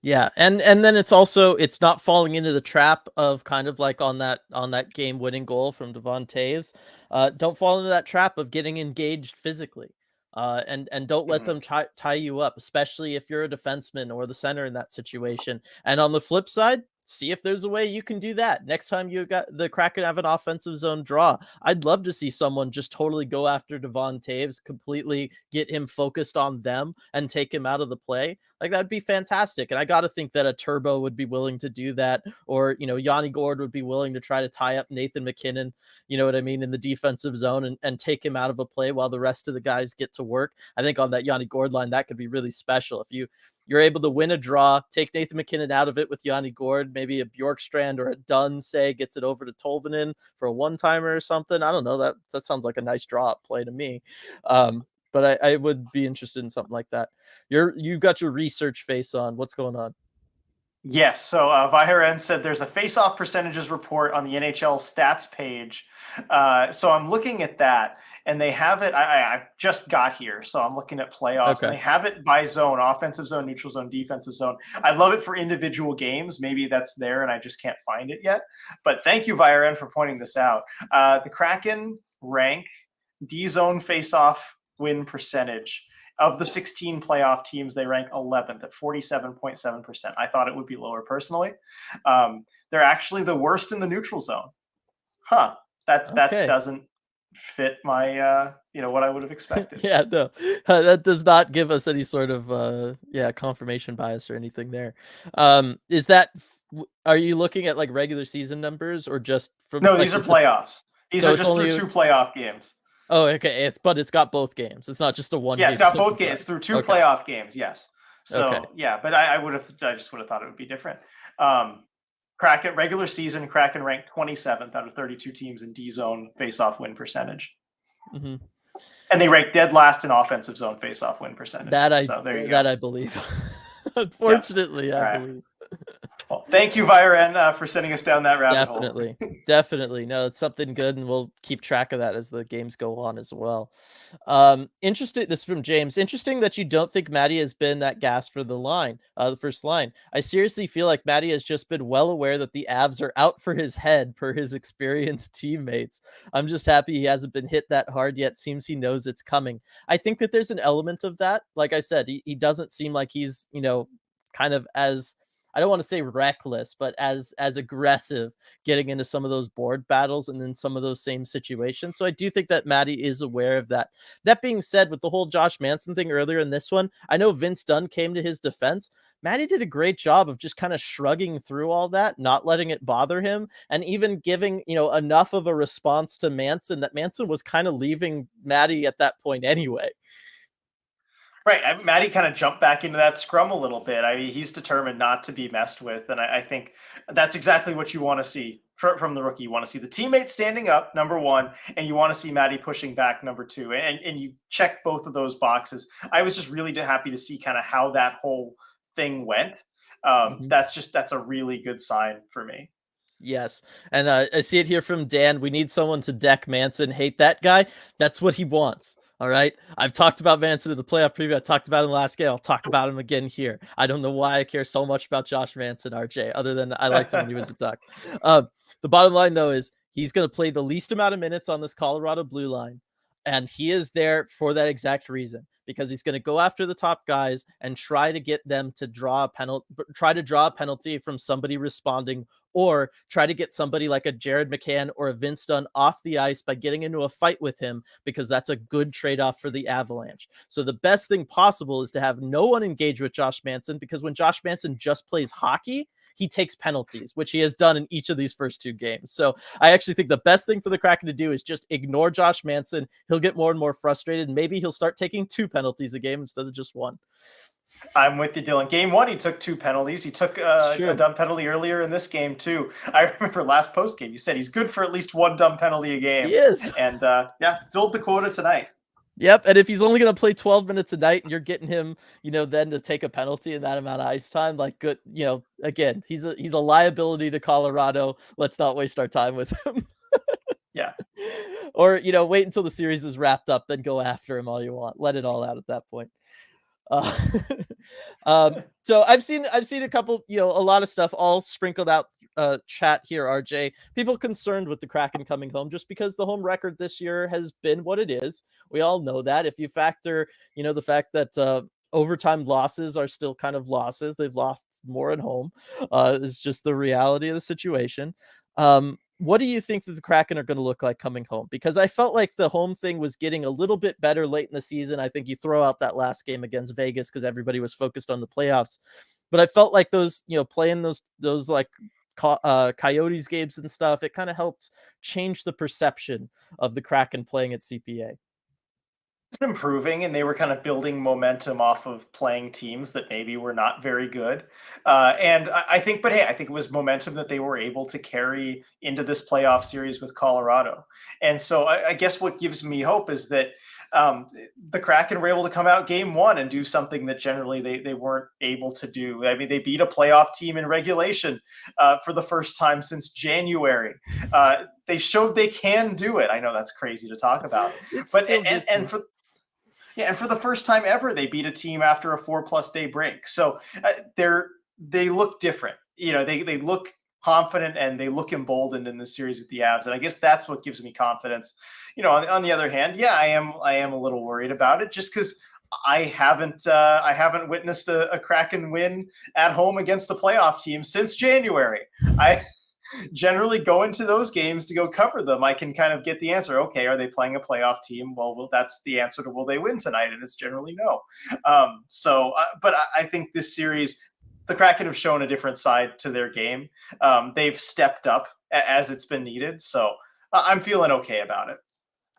Yeah, and then it's not falling into the trap of kind of like on that game winning goal from Devon Taves. Don't fall into that trap of getting engaged physically. And don't let them tie you up, especially if you're a defenseman or the center in that situation. And on the flip side, see if there's a way you can do that. Next time you got the Kraken have an offensive zone draw, I'd love to see someone just totally go after Devon Taves, completely get him focused on them and take him out of the play. Like, that'd be fantastic. And I got to think that a Turbo would be willing to do that, or, Yanni Gord would be willing to try to tie up Nathan McKinnon, you know what I mean, in the defensive zone and take him out of a play while the rest of the guys get to work. I think on that Yanni Gord line, that could be really special. If you're able to win a draw, take Nathan McKinnon out of it with Yanni Gord, maybe a Bjorkstrand or a Dunn, say, gets it over to Tolvanen for a one-timer or something. I don't know. That sounds like a nice draw up play to me. But I would be interested in something like that. You got your research face on. What's going on? Yes. So Vihar said there's a face-off percentages report on the NHL stats page. So I'm looking at that, and they have it. I just got here, so I'm looking at playoffs, and they have it by zone: offensive zone, neutral zone, defensive zone. I love it for individual games. Maybe that's there, and I just can't find it yet. But thank you, Vihar, for pointing this out. The Kraken rank D-zone face-off win percentage. Of the 16 playoff teams, they rank 11th at 47.7%. I thought it would be lower personally. They're actually the worst in the neutral zone. That doesn't fit my what I would have expected. Yeah, no, that does not give us any sort of confirmation bias or anything there. Are you looking at like regular season numbers or just from? No, these are playoffs. These are just through 2 playoff games. Oh, okay. It's got both games. It's not just a one. Yeah, it's got both games. It's through 2 playoff games. Yes. So yeah, but I just would have thought it would be different. Kraken regular season, Kraken ranked 27th out of 32 teams in D zone face-off win percentage. And they ranked dead last in offensive zone face-off win percentage. That I believe. Unfortunately, I believe. Well, thank you, Vihar, for sending us down that rabbit hole. Definitely. No, it's something good, and we'll keep track of that as the games go on as well. Interesting. This is from James. Interesting that you don't think Matty has been that gas for the first line. I seriously feel like Matty has just been well aware that the Avs are out for his head per his experienced teammates. I'm just happy he hasn't been hit that hard yet. Seems he knows it's coming. I think that there's an element of that. Like I said, he doesn't seem like he's, kind of as, I don't want to say reckless, but as aggressive getting into some of those board battles and in some of those same situations. So I do think that Matty is aware of that. That being said, with the whole Josh Manson thing earlier in this one, I know Vince Dunn came to his defense. Matty did a great job of just kind of shrugging through all that, not letting it bother him, and even giving, enough of a response to Manson that Manson was kind of leaving Matty at that point anyway. Right. Matty kind of jumped back into that scrum a little bit. I mean, he's determined not to be messed with. And I think that's exactly what you want to see from the rookie. You want to see the teammates standing up, number one, and you want to see Matty pushing back, number two. And you check both of those boxes. I was just really happy to see kind of how that whole thing went. That's a really good sign for me. Yes. And I see it here from Dan. We need someone to deck Manson. Hate that guy. That's what he wants. All right. I've talked about Manson in the playoff preview. I talked about him last game. I'll talk about him again here. I don't know why I care so much about Josh Manson, RJ, other than I liked him when he was a Duck. The bottom line, though, is he's going to play the least amount of minutes on this Colorado blue line. And he is there for that exact reason, because he's going to go after the top guys and try to get them to draw a penalty from somebody responding, or try to get somebody like a Jared McCann or a Vince Dunn off the ice by getting into a fight with him, because that's a good trade-off for the Avalanche. So the best thing possible is to have no one engage with Josh Manson, because when Josh Manson just plays hockey, he takes penalties, which he has done in each of these first two games. So I actually think the best thing for the Kraken to do is just ignore Josh Manson. He'll get more and more frustrated. Maybe he'll start taking 2 penalties a game instead of just 1. I'm with you, Dylan. Game 1, he took 2 penalties. He took a dumb penalty earlier in this game, too. I remember last post game, you said he's good for at least 1 dumb penalty a game. He is. And filled the quota tonight. Yep, and if he's only going to play 12 minutes a night and you're getting him, then to take a penalty in that amount of ice time, like, good, again, he's a liability to Colorado. Let's not waste our time with him. Yeah. Or, wait until the series is wrapped up, then go after him all you want. Let it all out at that point. So I've seen a couple, a lot of stuff all sprinkled out chat here, RJ. People concerned with the Kraken coming home just because the home record this year has been what it is. We all know that. If you factor, the fact that overtime losses are still kind of losses, they've lost more at home. It's just the reality of the situation. What do you think that the Kraken are going to look like coming home? Because I felt like the home thing was getting a little bit better late in the season. I think you throw out that last game against Vegas because everybody was focused on the playoffs. But I felt like those, playing those like Coyotes games and stuff, it kind of helped change the perception of the Kraken playing at CPA. Improving, and they were kind of building momentum off of playing teams that maybe were not very good. And I think it was momentum that they were able to carry into this playoff series with Colorado. And so I guess what gives me hope is that the Kraken were able to come out game 1 and do something that generally they weren't able to do. I mean, they beat a playoff team in regulation for the first time since January. They showed they can do it. I know that's crazy to talk about, but and for the first time ever, they beat a team after a 4+ day break. So they look different. They look confident and they look emboldened in this series with the Avs. And I guess that's what gives me confidence. On the other hand, I am a little worried about it just because I haven't witnessed a Kraken win at home against a playoff team since January. I generally go into those games to go cover them. I can kind of get the answer. Okay, are they playing a playoff team? Well, that's the answer to will they win tonight? And it's generally no. But I think this series, the Kraken have shown a different side to their game. They've stepped up as it's been needed. So I'm feeling okay about it.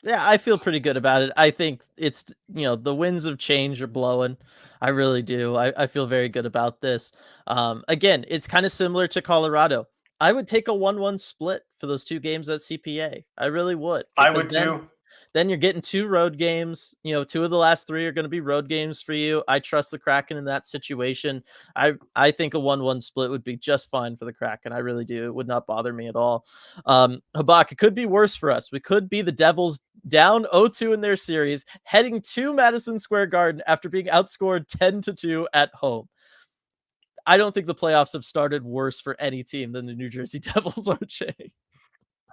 Yeah, I feel pretty good about it. I think it's, the winds of change are blowing. I really do. I feel very good about this. Again, it's kind of similar to Colorado. I would take a 1-1 split for those 2 games at CPA. I really would. I would too. Then you're getting 2 road games. 2 of the last 3 are going to be road games for you. I trust the Kraken in that situation. I think a 1-1 split would be just fine for the Kraken. I really do. It would not bother me at all. Habak, it could be worse for us. We could be the Devils down 0-2 in their series, heading to Madison Square Garden after being outscored 10-2 at home. I don't think the playoffs have started worse for any team than the New Jersey Devils, RJ.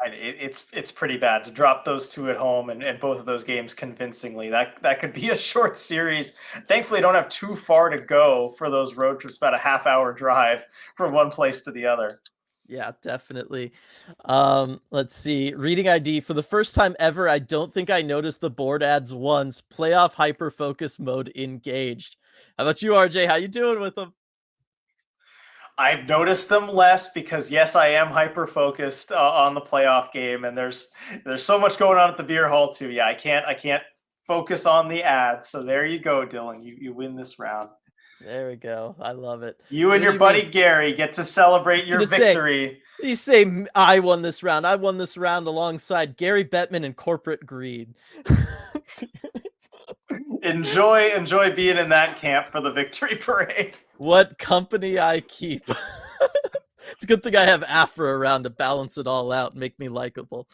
It's pretty bad to drop those 2 at home and both of those games convincingly. That could be a short series. Thankfully, I don't have too far to go for those road trips, about a half-hour drive from one place to the other. Yeah, definitely. Let's see. Reading ID. For the first time ever, I don't think I noticed the board ads once. Playoff hyper-focus mode engaged. How about you, RJ? How you doing with them? I've noticed them less because yes, I am hyper focused on the playoff game, and there's so much going on at the beer hall too. Yeah, I can't focus on the ads. So there you go, Dylan. You win this round. There we go. I love it. You and your buddy Gary get to celebrate your victory. You say I won this round. I won this round alongside Gary Bettman and Corporate Greed. Enjoy being in that camp for the victory parade. What company I keep. It's a good thing I have Afra around to balance it all out and make me likable.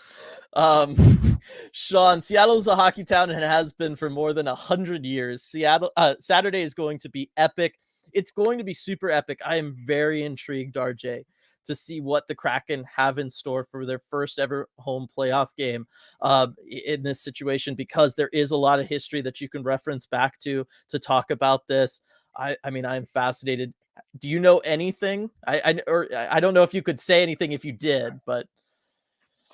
Um, Sean, Seattle is a hockey town and has been for more than 100 years. Saturday is going to be epic. It's going to be super epic. I am very intrigued, RJ, to see what the Kraken have in store for their first ever home playoff game in this situation, because there is a lot of history that you can reference back to talk about this. I mean, I'm fascinated. Do you know anything? I don't know if you could say anything if you did, but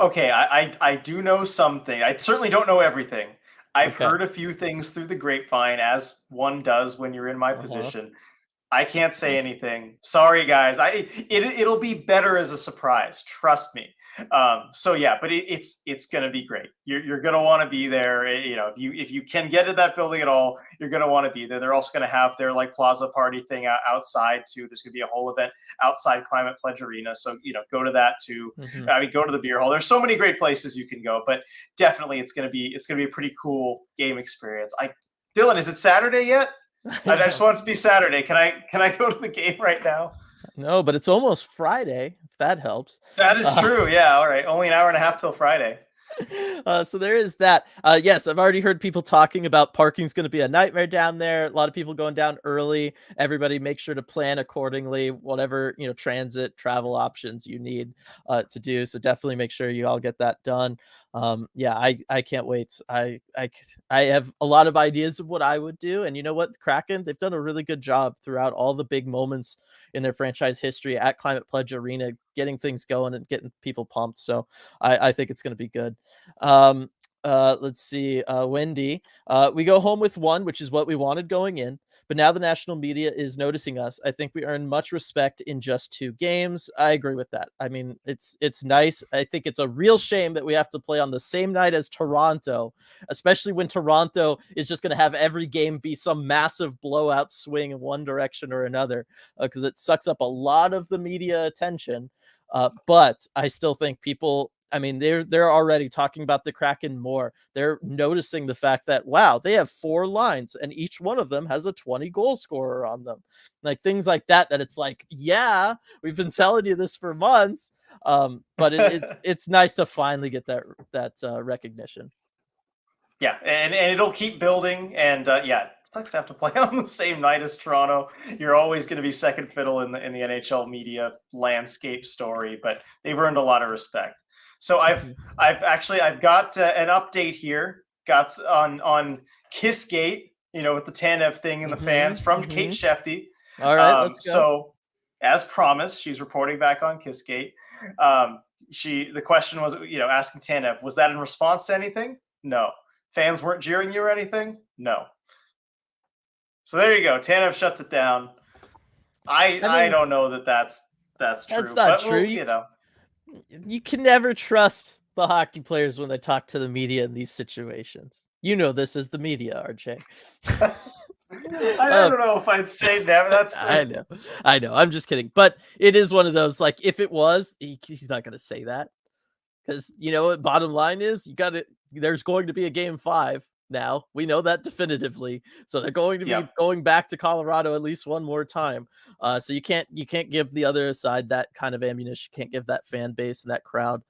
Okay, I do know something. I certainly don't know everything. I've okay. heard a few things through the grapevine, as one does when you're in my Uh-huh. position. I can't say anything. Sorry, guys. It'll be better as a surprise. Trust me. So yeah, but it's gonna be great. You're gonna want to be there. You know, if you can get to that building at all, you're gonna want to be there. They're also gonna have their like plaza party thing outside too. There's gonna be a whole event outside Climate Pledge Arena. So you know, go to that too. Mhm. I mean, go to the beer hall. There's so many great places you can go, but definitely it's gonna be a pretty cool game experience. Dylan, is it Saturday yet? I I just know. want it to be Saturday. Can I go to the game right now? No, but it's almost Friday, if that helps. That is Uh, true. Yeah. All right. Only an hour and a half till Friday. so there is that. Yes, I've already heard people talking about parking's going to be a nightmare down there. A lot of people going down early. Everybody make sure to plan accordingly, whatever, transit travel options you need to do. So definitely make sure you all get that done. Yeah, I can't wait. I have a lot of ideas of what I would do, and you know what, Kraken, they've done a really good job throughout all the big moments in their franchise history at Climate Pledge Arena, getting things going and getting people pumped. So I think it's going to be good. Um, let's see, Wendy. We go home with one, which is what we wanted going in. But now the national media is noticing us. I think we earn much respect in just 2 games. I agree with that. I mean, it's nice. I think it's a real shame that we have to play on the same night as Toronto, especially when Toronto is just going to have every game be some massive blowout swing in one direction or another, because it sucks up a lot of the media attention. But I still think people, I mean, they're already talking about the Kraken more. They're noticing the fact that, wow, they have 4 lines and each one of them has a 20 goal scorer on them. Like things like that, that it's like, yeah, we've been telling you this for months. But it's nice to finally get that recognition. Yeah, and it'll keep building. And yeah, it sucks to have to play on the same night as Toronto. You're always going to be second fiddle in the NHL media landscape story, but they've earned a lot of respect. So I've Mhm. I've got an update here. Got on Kissgate, with the Tanev thing and the fans Mhm. from Kate Mhm. Shefty. All right, let's go. So as promised, she's reporting back on Kissgate. The question was, asking Tanev, was that in response to anything? No. Fans weren't jeering you or anything? No. So there you go. Tanev shuts it down. I I I mean, don't know that that's that's true, not but true. we'll You can never trust the hockey players when they talk to the media in these situations. You know this is the media, RJ. I uh, don't know if I'd say never. That's I know, I know. I'm just kidding, but it is one of those. Like, if it was, he's not going to say that, because you know what. Bottom line is, you got to. There's going to be a game 5 now. We know that definitively. So they're going to be yep. going back to Colorado at least one more time. So you can't give the other side that kind of ammunition. You can't give that fan base and that crowd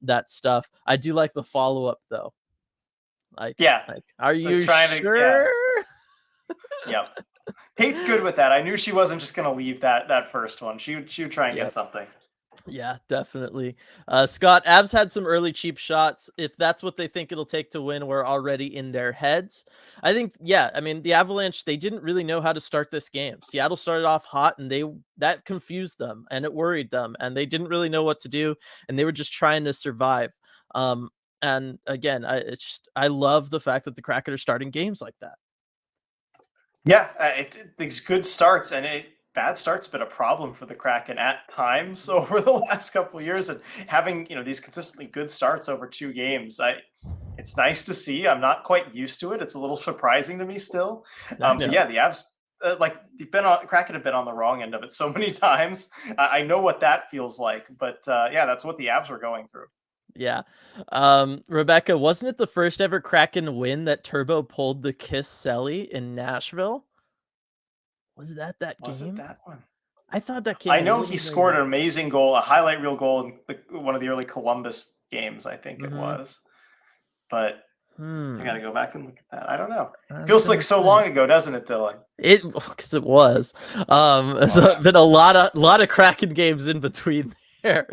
that stuff. I do like the follow up though. Like Yeah. like, are They're you trying to yeah. sure? Yep. Kate's good with that. I knew she wasn't just gonna leave that first one. She would try and get Yep. something. Yeah, definitely. Scott, Avs had some early cheap shots. If that's what they think it'll take to win, we're already in their heads. I think, yeah, I mean, the Avalanche, they didn't really know how to start this game. Seattle started off hot and that confused them and it worried them and they didn't really know what to do and they were just trying to survive. Um, and again, I love the fact that the Kraken are starting games like that. Yeah, these good starts and bad starts been a problem for the Kraken at times over the last couple of years, and having these consistently good starts over 2 games. It's nice to see. I'm not quite used to it. It's a little surprising to me still. I But know. yeah, the Avs, like you've been on Kraken have been on the wrong end of it so many times. I know what that feels like, but yeah, that's what the Avs were going through. Yeah. Rebecca, wasn't it the first ever Kraken win that Turbo pulled the Kiss Selly in Nashville? Was that Was it game? that one? I thought that came I a know he little scored later. an amazing goal, a highlight reel goal in one of the early Columbus games, I think it Mhm. was. But I got to Hmm. go back and look at that. I don't know. I was Feels like gonna so say. long ago, doesn't it, Dylan? It because it was. Oh So yeah. been a lot of Kraken games in between there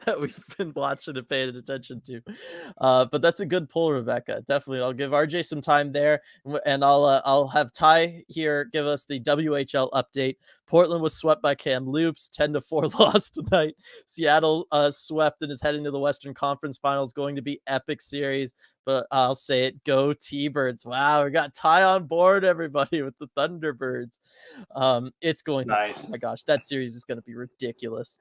that we've been watching and paying attention to. But that's a good pull, Rebecca. Definitely, I'll give RJ some time there, and I'll have Ty here give us the WHL update. Portland was swept by Kamloops, 10-4 loss tonight. Seattle swept and is heading to the Western Conference Finals. Going to be epic series. But I'll say it, go T-Birds. Wow, we got Ty on board, everybody, with the Thunderbirds. It's going to, oh Nice. my gosh, that series is going to be ridiculous.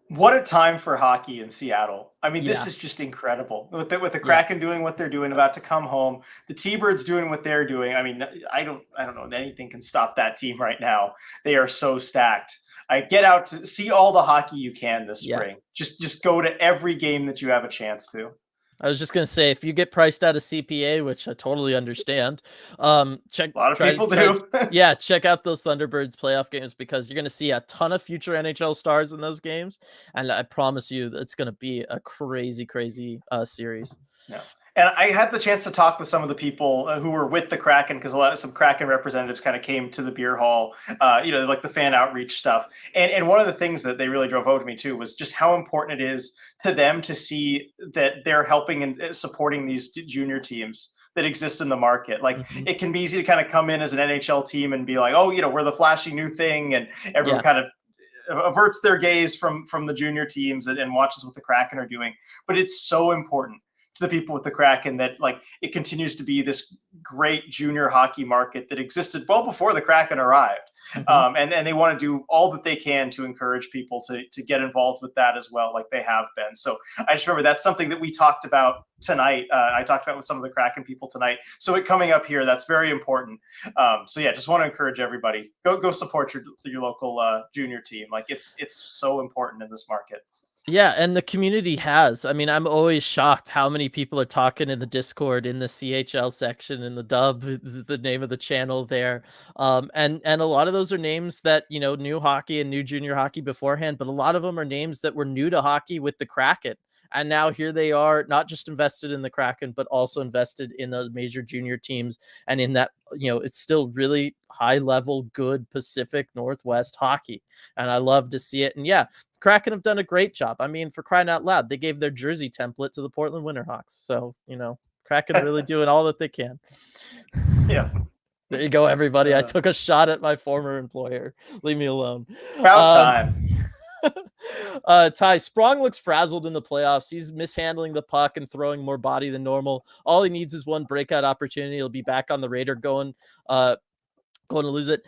What a time for hockey in Seattle. I mean, this Yeah, is just incredible. With the yeah, Kraken doing what they're doing, about to come home, the T-Birds doing what they're doing. I mean, I don't know if anything can stop that team right now. They are so stacked. I get out to see all the hockey you can this yeah. spring. Just go to every game that you have a chance to. I was just gonna say, if you get priced out of CPA, which I totally understand, check A lot of try to people try do. yeah, check out those Thunderbirds playoff games because you're gonna see a ton of future NHL stars in those games, and I promise you, it's gonna be a crazy, crazy series. No. And I had the chance to talk with some of the people who were with the Kraken because some Kraken representatives kind of came to the beer hall, like the fan outreach stuff. And one of the things that they really drove home to me too was just how important it is to them to see that they're helping and supporting these junior teams that exist in the market. Like Hmm. it can be easy to kind of come in as an NHL team and be like, oh, we're the flashy new thing, and everyone Yeah. kind of averts their gaze from the junior teams and watches what the Kraken are doing. But it's so important to the people with the Kraken that like it continues to be this great junior hockey market that existed well before the Kraken arrived. Hmm. And they want to do all that they can to encourage people to get involved with that as well, like they have been. So I just remember that's something that we talked about tonight. I talked about with some of the Kraken people tonight. So it coming up here, that's very important. So yeah, just want to encourage everybody go support your local junior team. Like it's so important in this market. Yeah, and the community has. I mean, I'm always shocked how many people are talking in the Discord, in the CHL section, in the dub, is the name of the channel there. And a lot of those are names that, knew hockey and knew junior hockey beforehand, but a lot of them are names that were new to hockey with the Kraken. And now here they are, not just invested in the Kraken, but also invested in those major junior teams. And in that, it's still really high level, good Pacific Northwest hockey. And I love to see it. And yeah, Kraken have done a great job. I mean, for crying out loud, they gave their jersey template to the Portland Winterhawks. So, Kraken really doing all that they can. Yeah. There you go, everybody. I Uh, took a shot at my former employer. Leave me alone. About Um, time. Ty Sprong looks frazzled in the playoffs. He's mishandling the puck and throwing more body than normal. All he needs is one breakout opportunity. He'll be back on the radar going to lose it.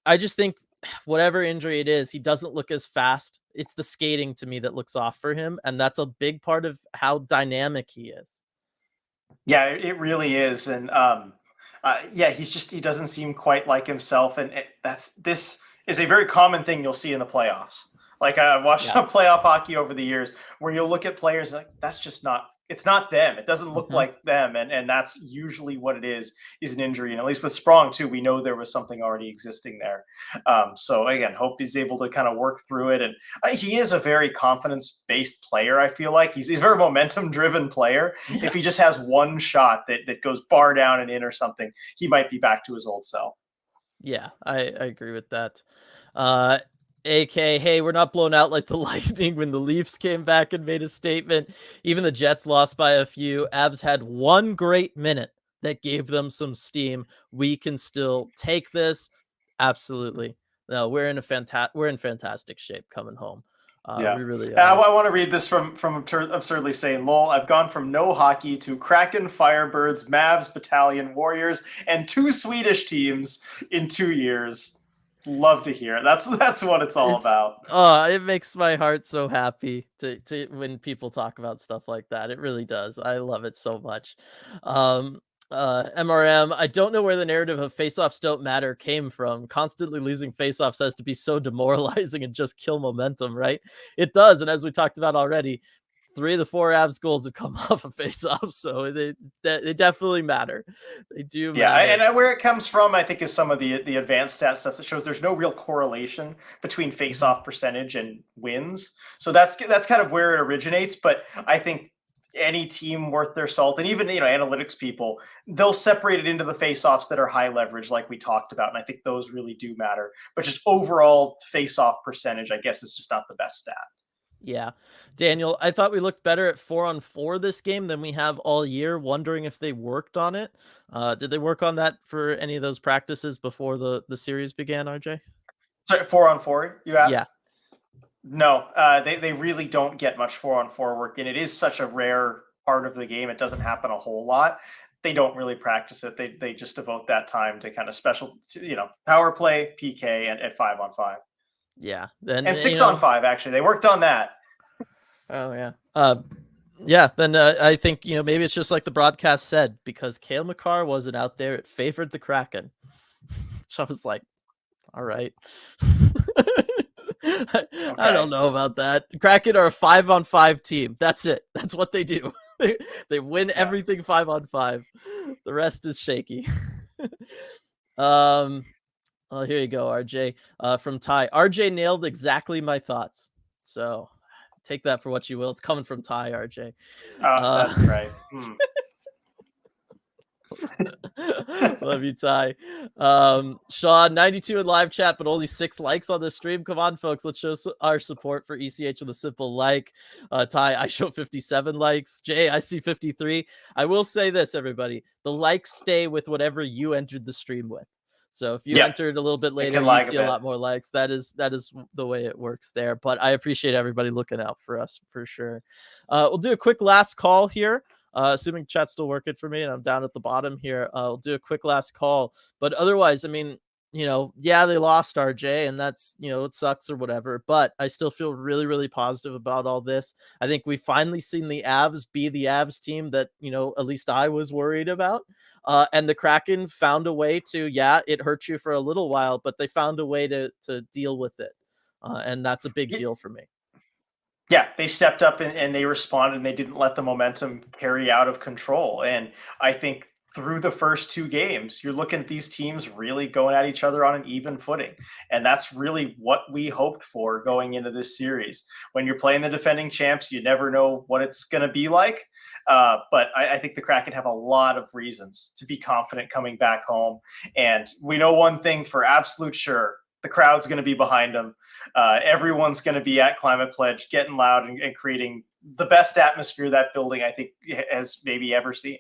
I just think whatever injury it is, he doesn't look as fast. It's the skating to me that looks off for him, and that's a big part of how dynamic he is. Yeah, it really is. And yeah, he doesn't seem quite like himself. And this is a very common thing you'll see in the playoffs. Like I've watched Yeah. playoff hockey over the years where you'll look at players like that's just not. It's not them. It doesn't look Mhm. like them, and that's usually what it is an injury. And at least with Sprong too, we know there was something already existing there. So again, hope he's able to kind of work through it. And he is a very confidence-based player. I feel like he's a very momentum-driven player. Yeah. If he just has one shot that goes bar down and in or something, he might be back to his old self. Yeah, I agree with that. Uh, AK, hey, we're not blown out like the Lightning when the Leafs came back and made a statement. Even the Jets lost by a few. Avs had one great minute that gave them some steam. We can still take this. Absolutely. No, we're in fantastic shape coming home. Yeah. We really I are. want to read this from Absurdly Saying, lol, I've gone from no hockey to Kraken, Firebirds, Mavs, Battalion, Warriors, and 2 Swedish teams in 2 years. Love to hear it. That's what it's all It's about. it makes my heart so happy to when people talk about stuff like that. It really does. I love it so much. Um MRM, I don't know where the narrative of face-offs don't matter came from. Constantly losing face-offs has to be so demoralizing and just kill momentum, right? It does, and as we talked about already, 3 of the 4 Avs goals have come off of face-offs, so they definitely matter. They do Yeah, matter. and where it comes from, I think, is some of the advanced stat stuff that shows there's no real correlation between Mhm. face-off percentage and wins. So that's kind of where it originates. But I think any team worth their salt, and even analytics people, they'll separate it into the face-offs that are high leverage, like we talked about, and I think those really do matter. But just overall face-off percentage, I guess, is just not the best stat. Yeah. Daniel, I thought we looked better at 4-on-4 this game than we have all year, wondering if they worked on it. Did they work on that for any of those practices before the series began, RJ? Sorry, 4-on-4, you asked? Yeah. No, they really don't get much 4-on-4 work, and it is such a rare part of the game. It doesn't happen a whole lot. They don't really practice it. They just devote that time to kind of power play, PK, and at 5-on-5 Yeah. Then, and 6-on-5. Actually, they worked on that. oh yeah. Yeah, then I think, maybe it's just like the broadcast said, because Cale Makar wasn't out there, it favored the Kraken. So I was like, all right. I don't Okay, know about that. Kraken are a 5-on-5 team. That's it. That's what they do. They win yeah. everything 5-on-5. The rest is shaky. um, oh, here you go, RJ. From Ty. RJ nailed exactly my thoughts. So take that for what you will. It's coming from Ty, RJ. That's right. Hmm. Love you, Ty. Sean, 92 in live chat, but only 6 likes on the stream. Come on, folks. Let's show our support for ECH with a simple like. Ty, I show 57 likes. Jay, I see 53. I will say this, everybody. The likes stay with whatever you entered the stream with. So if you Yep, entered a little bit it later, can you lag a see a bit. lot more likes. That is the way it works there. But I appreciate everybody looking out for us for sure. We'll do a quick last call here. Assuming chat's still working for me and I'm down at the bottom here, I'll do a quick last call. But otherwise, I mean, yeah, they lost RJ, and that's, it sucks or whatever. But I still feel really, really positive about all this. I think we finally seen the Avs be the Avs team that, at least I was worried about. And the Kraken found a way to, yeah, it hurt you for a little while, but they found a way to deal with it. And that's a big deal for me. Yeah, they stepped up and they responded and they didn't let the momentum carry out of control. And I think through the first 2 games, you're looking at these teams really going at each other on an even footing. And that's really what we hoped for going into this series. When you're playing the defending champs, you never know what it's going to be like. But I think the Kraken have a lot of reasons to be confident coming back home. And we know one thing for absolute sure: the crowd's going to be behind them. Everyone's going to be at Climate Pledge, getting loud and creating the best atmosphere that building, I think, has maybe ever seen.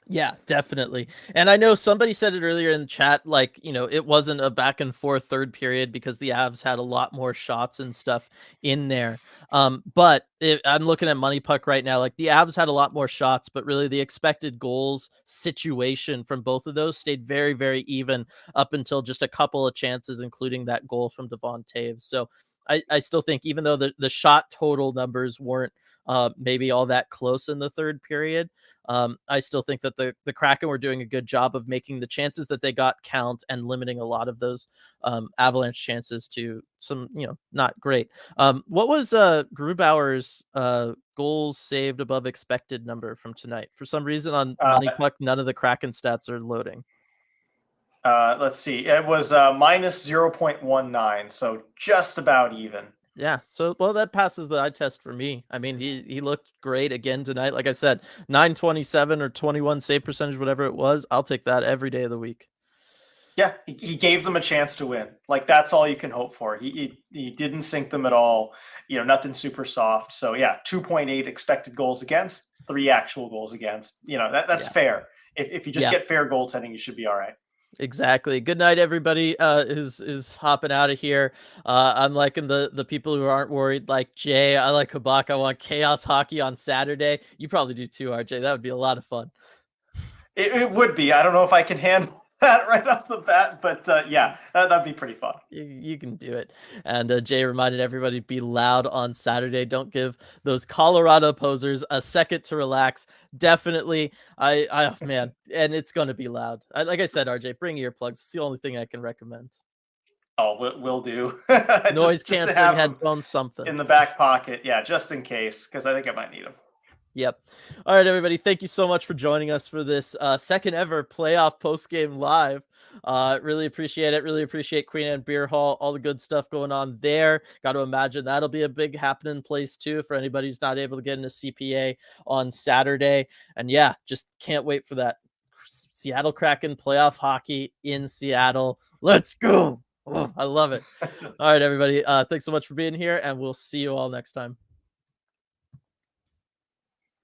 Yeah, definitely. And I know somebody said it earlier in the chat, like, it wasn't a back and forth third period because the Avs had a lot more shots and stuff in there. But I'm looking at Money Puck right now. Like the Avs had a lot more shots, but really the expected goals situation from both of those stayed very, very even up until just a couple of chances, including that goal from Devon Taves. So I still think, even though the shot total numbers weren't maybe all that close in the third period, I still think that the Kraken were doing a good job of making the chances that they got count and limiting a lot of those Avalanche chances to some, not great. What was Grubauer's goals saved above expected number from tonight? For some reason on Uh, Money Puck, none of the Kraken stats are loading. let's see. It was minus 0.19, so just about even. Yeah, so well that passes the eye test for me. I mean, he looked great again tonight. Like I said, 927 or 21 save percentage, whatever it was. I'll take that every day of the week. Yeah, he gave them a chance to win. Like that's all you can hope for. He didn't sink them at all. Nothing super soft. So yeah, 2.8 expected goals against, 3 actual goals against. That's Yeah. fair. If you just Yeah. get fair goaltending, you should be all right. Exactly. Good night, everybody. Is hopping out of here. I'm liking the people who aren't worried, like Jay. I like Kabak. I want chaos hockey on Saturday. You probably do too, RJ. That would be a lot of fun. It would be. I don't know if I can handle that right off the bat, but yeah, that'd be pretty fun. You can do it. And Jay reminded everybody to be loud on Saturday. Don't give those Colorado posers a second to relax. Definitely. Oh, man, and it's going to be loud. Like I said, RJ, bring earplugs. It's the only thing I can recommend. Oh, will do. Noise Just to canceling have them headphones, something. in the back pocket. Yeah, just in case, because I think I might need them. Yep. All right, everybody. Thank you so much for joining us for this second ever playoff post game live. Really appreciate it. Really appreciate Queen Anne Beer Hall, all the good stuff going on there. Got to imagine that'll be a big happening place too for anybody who's not able to get into CPA on Saturday. And yeah, just can't wait for that. Seattle Kraken playoff hockey in Seattle. Let's go. Oh, I love it. All right, everybody. Thanks so much for being here, and we'll see you all next time.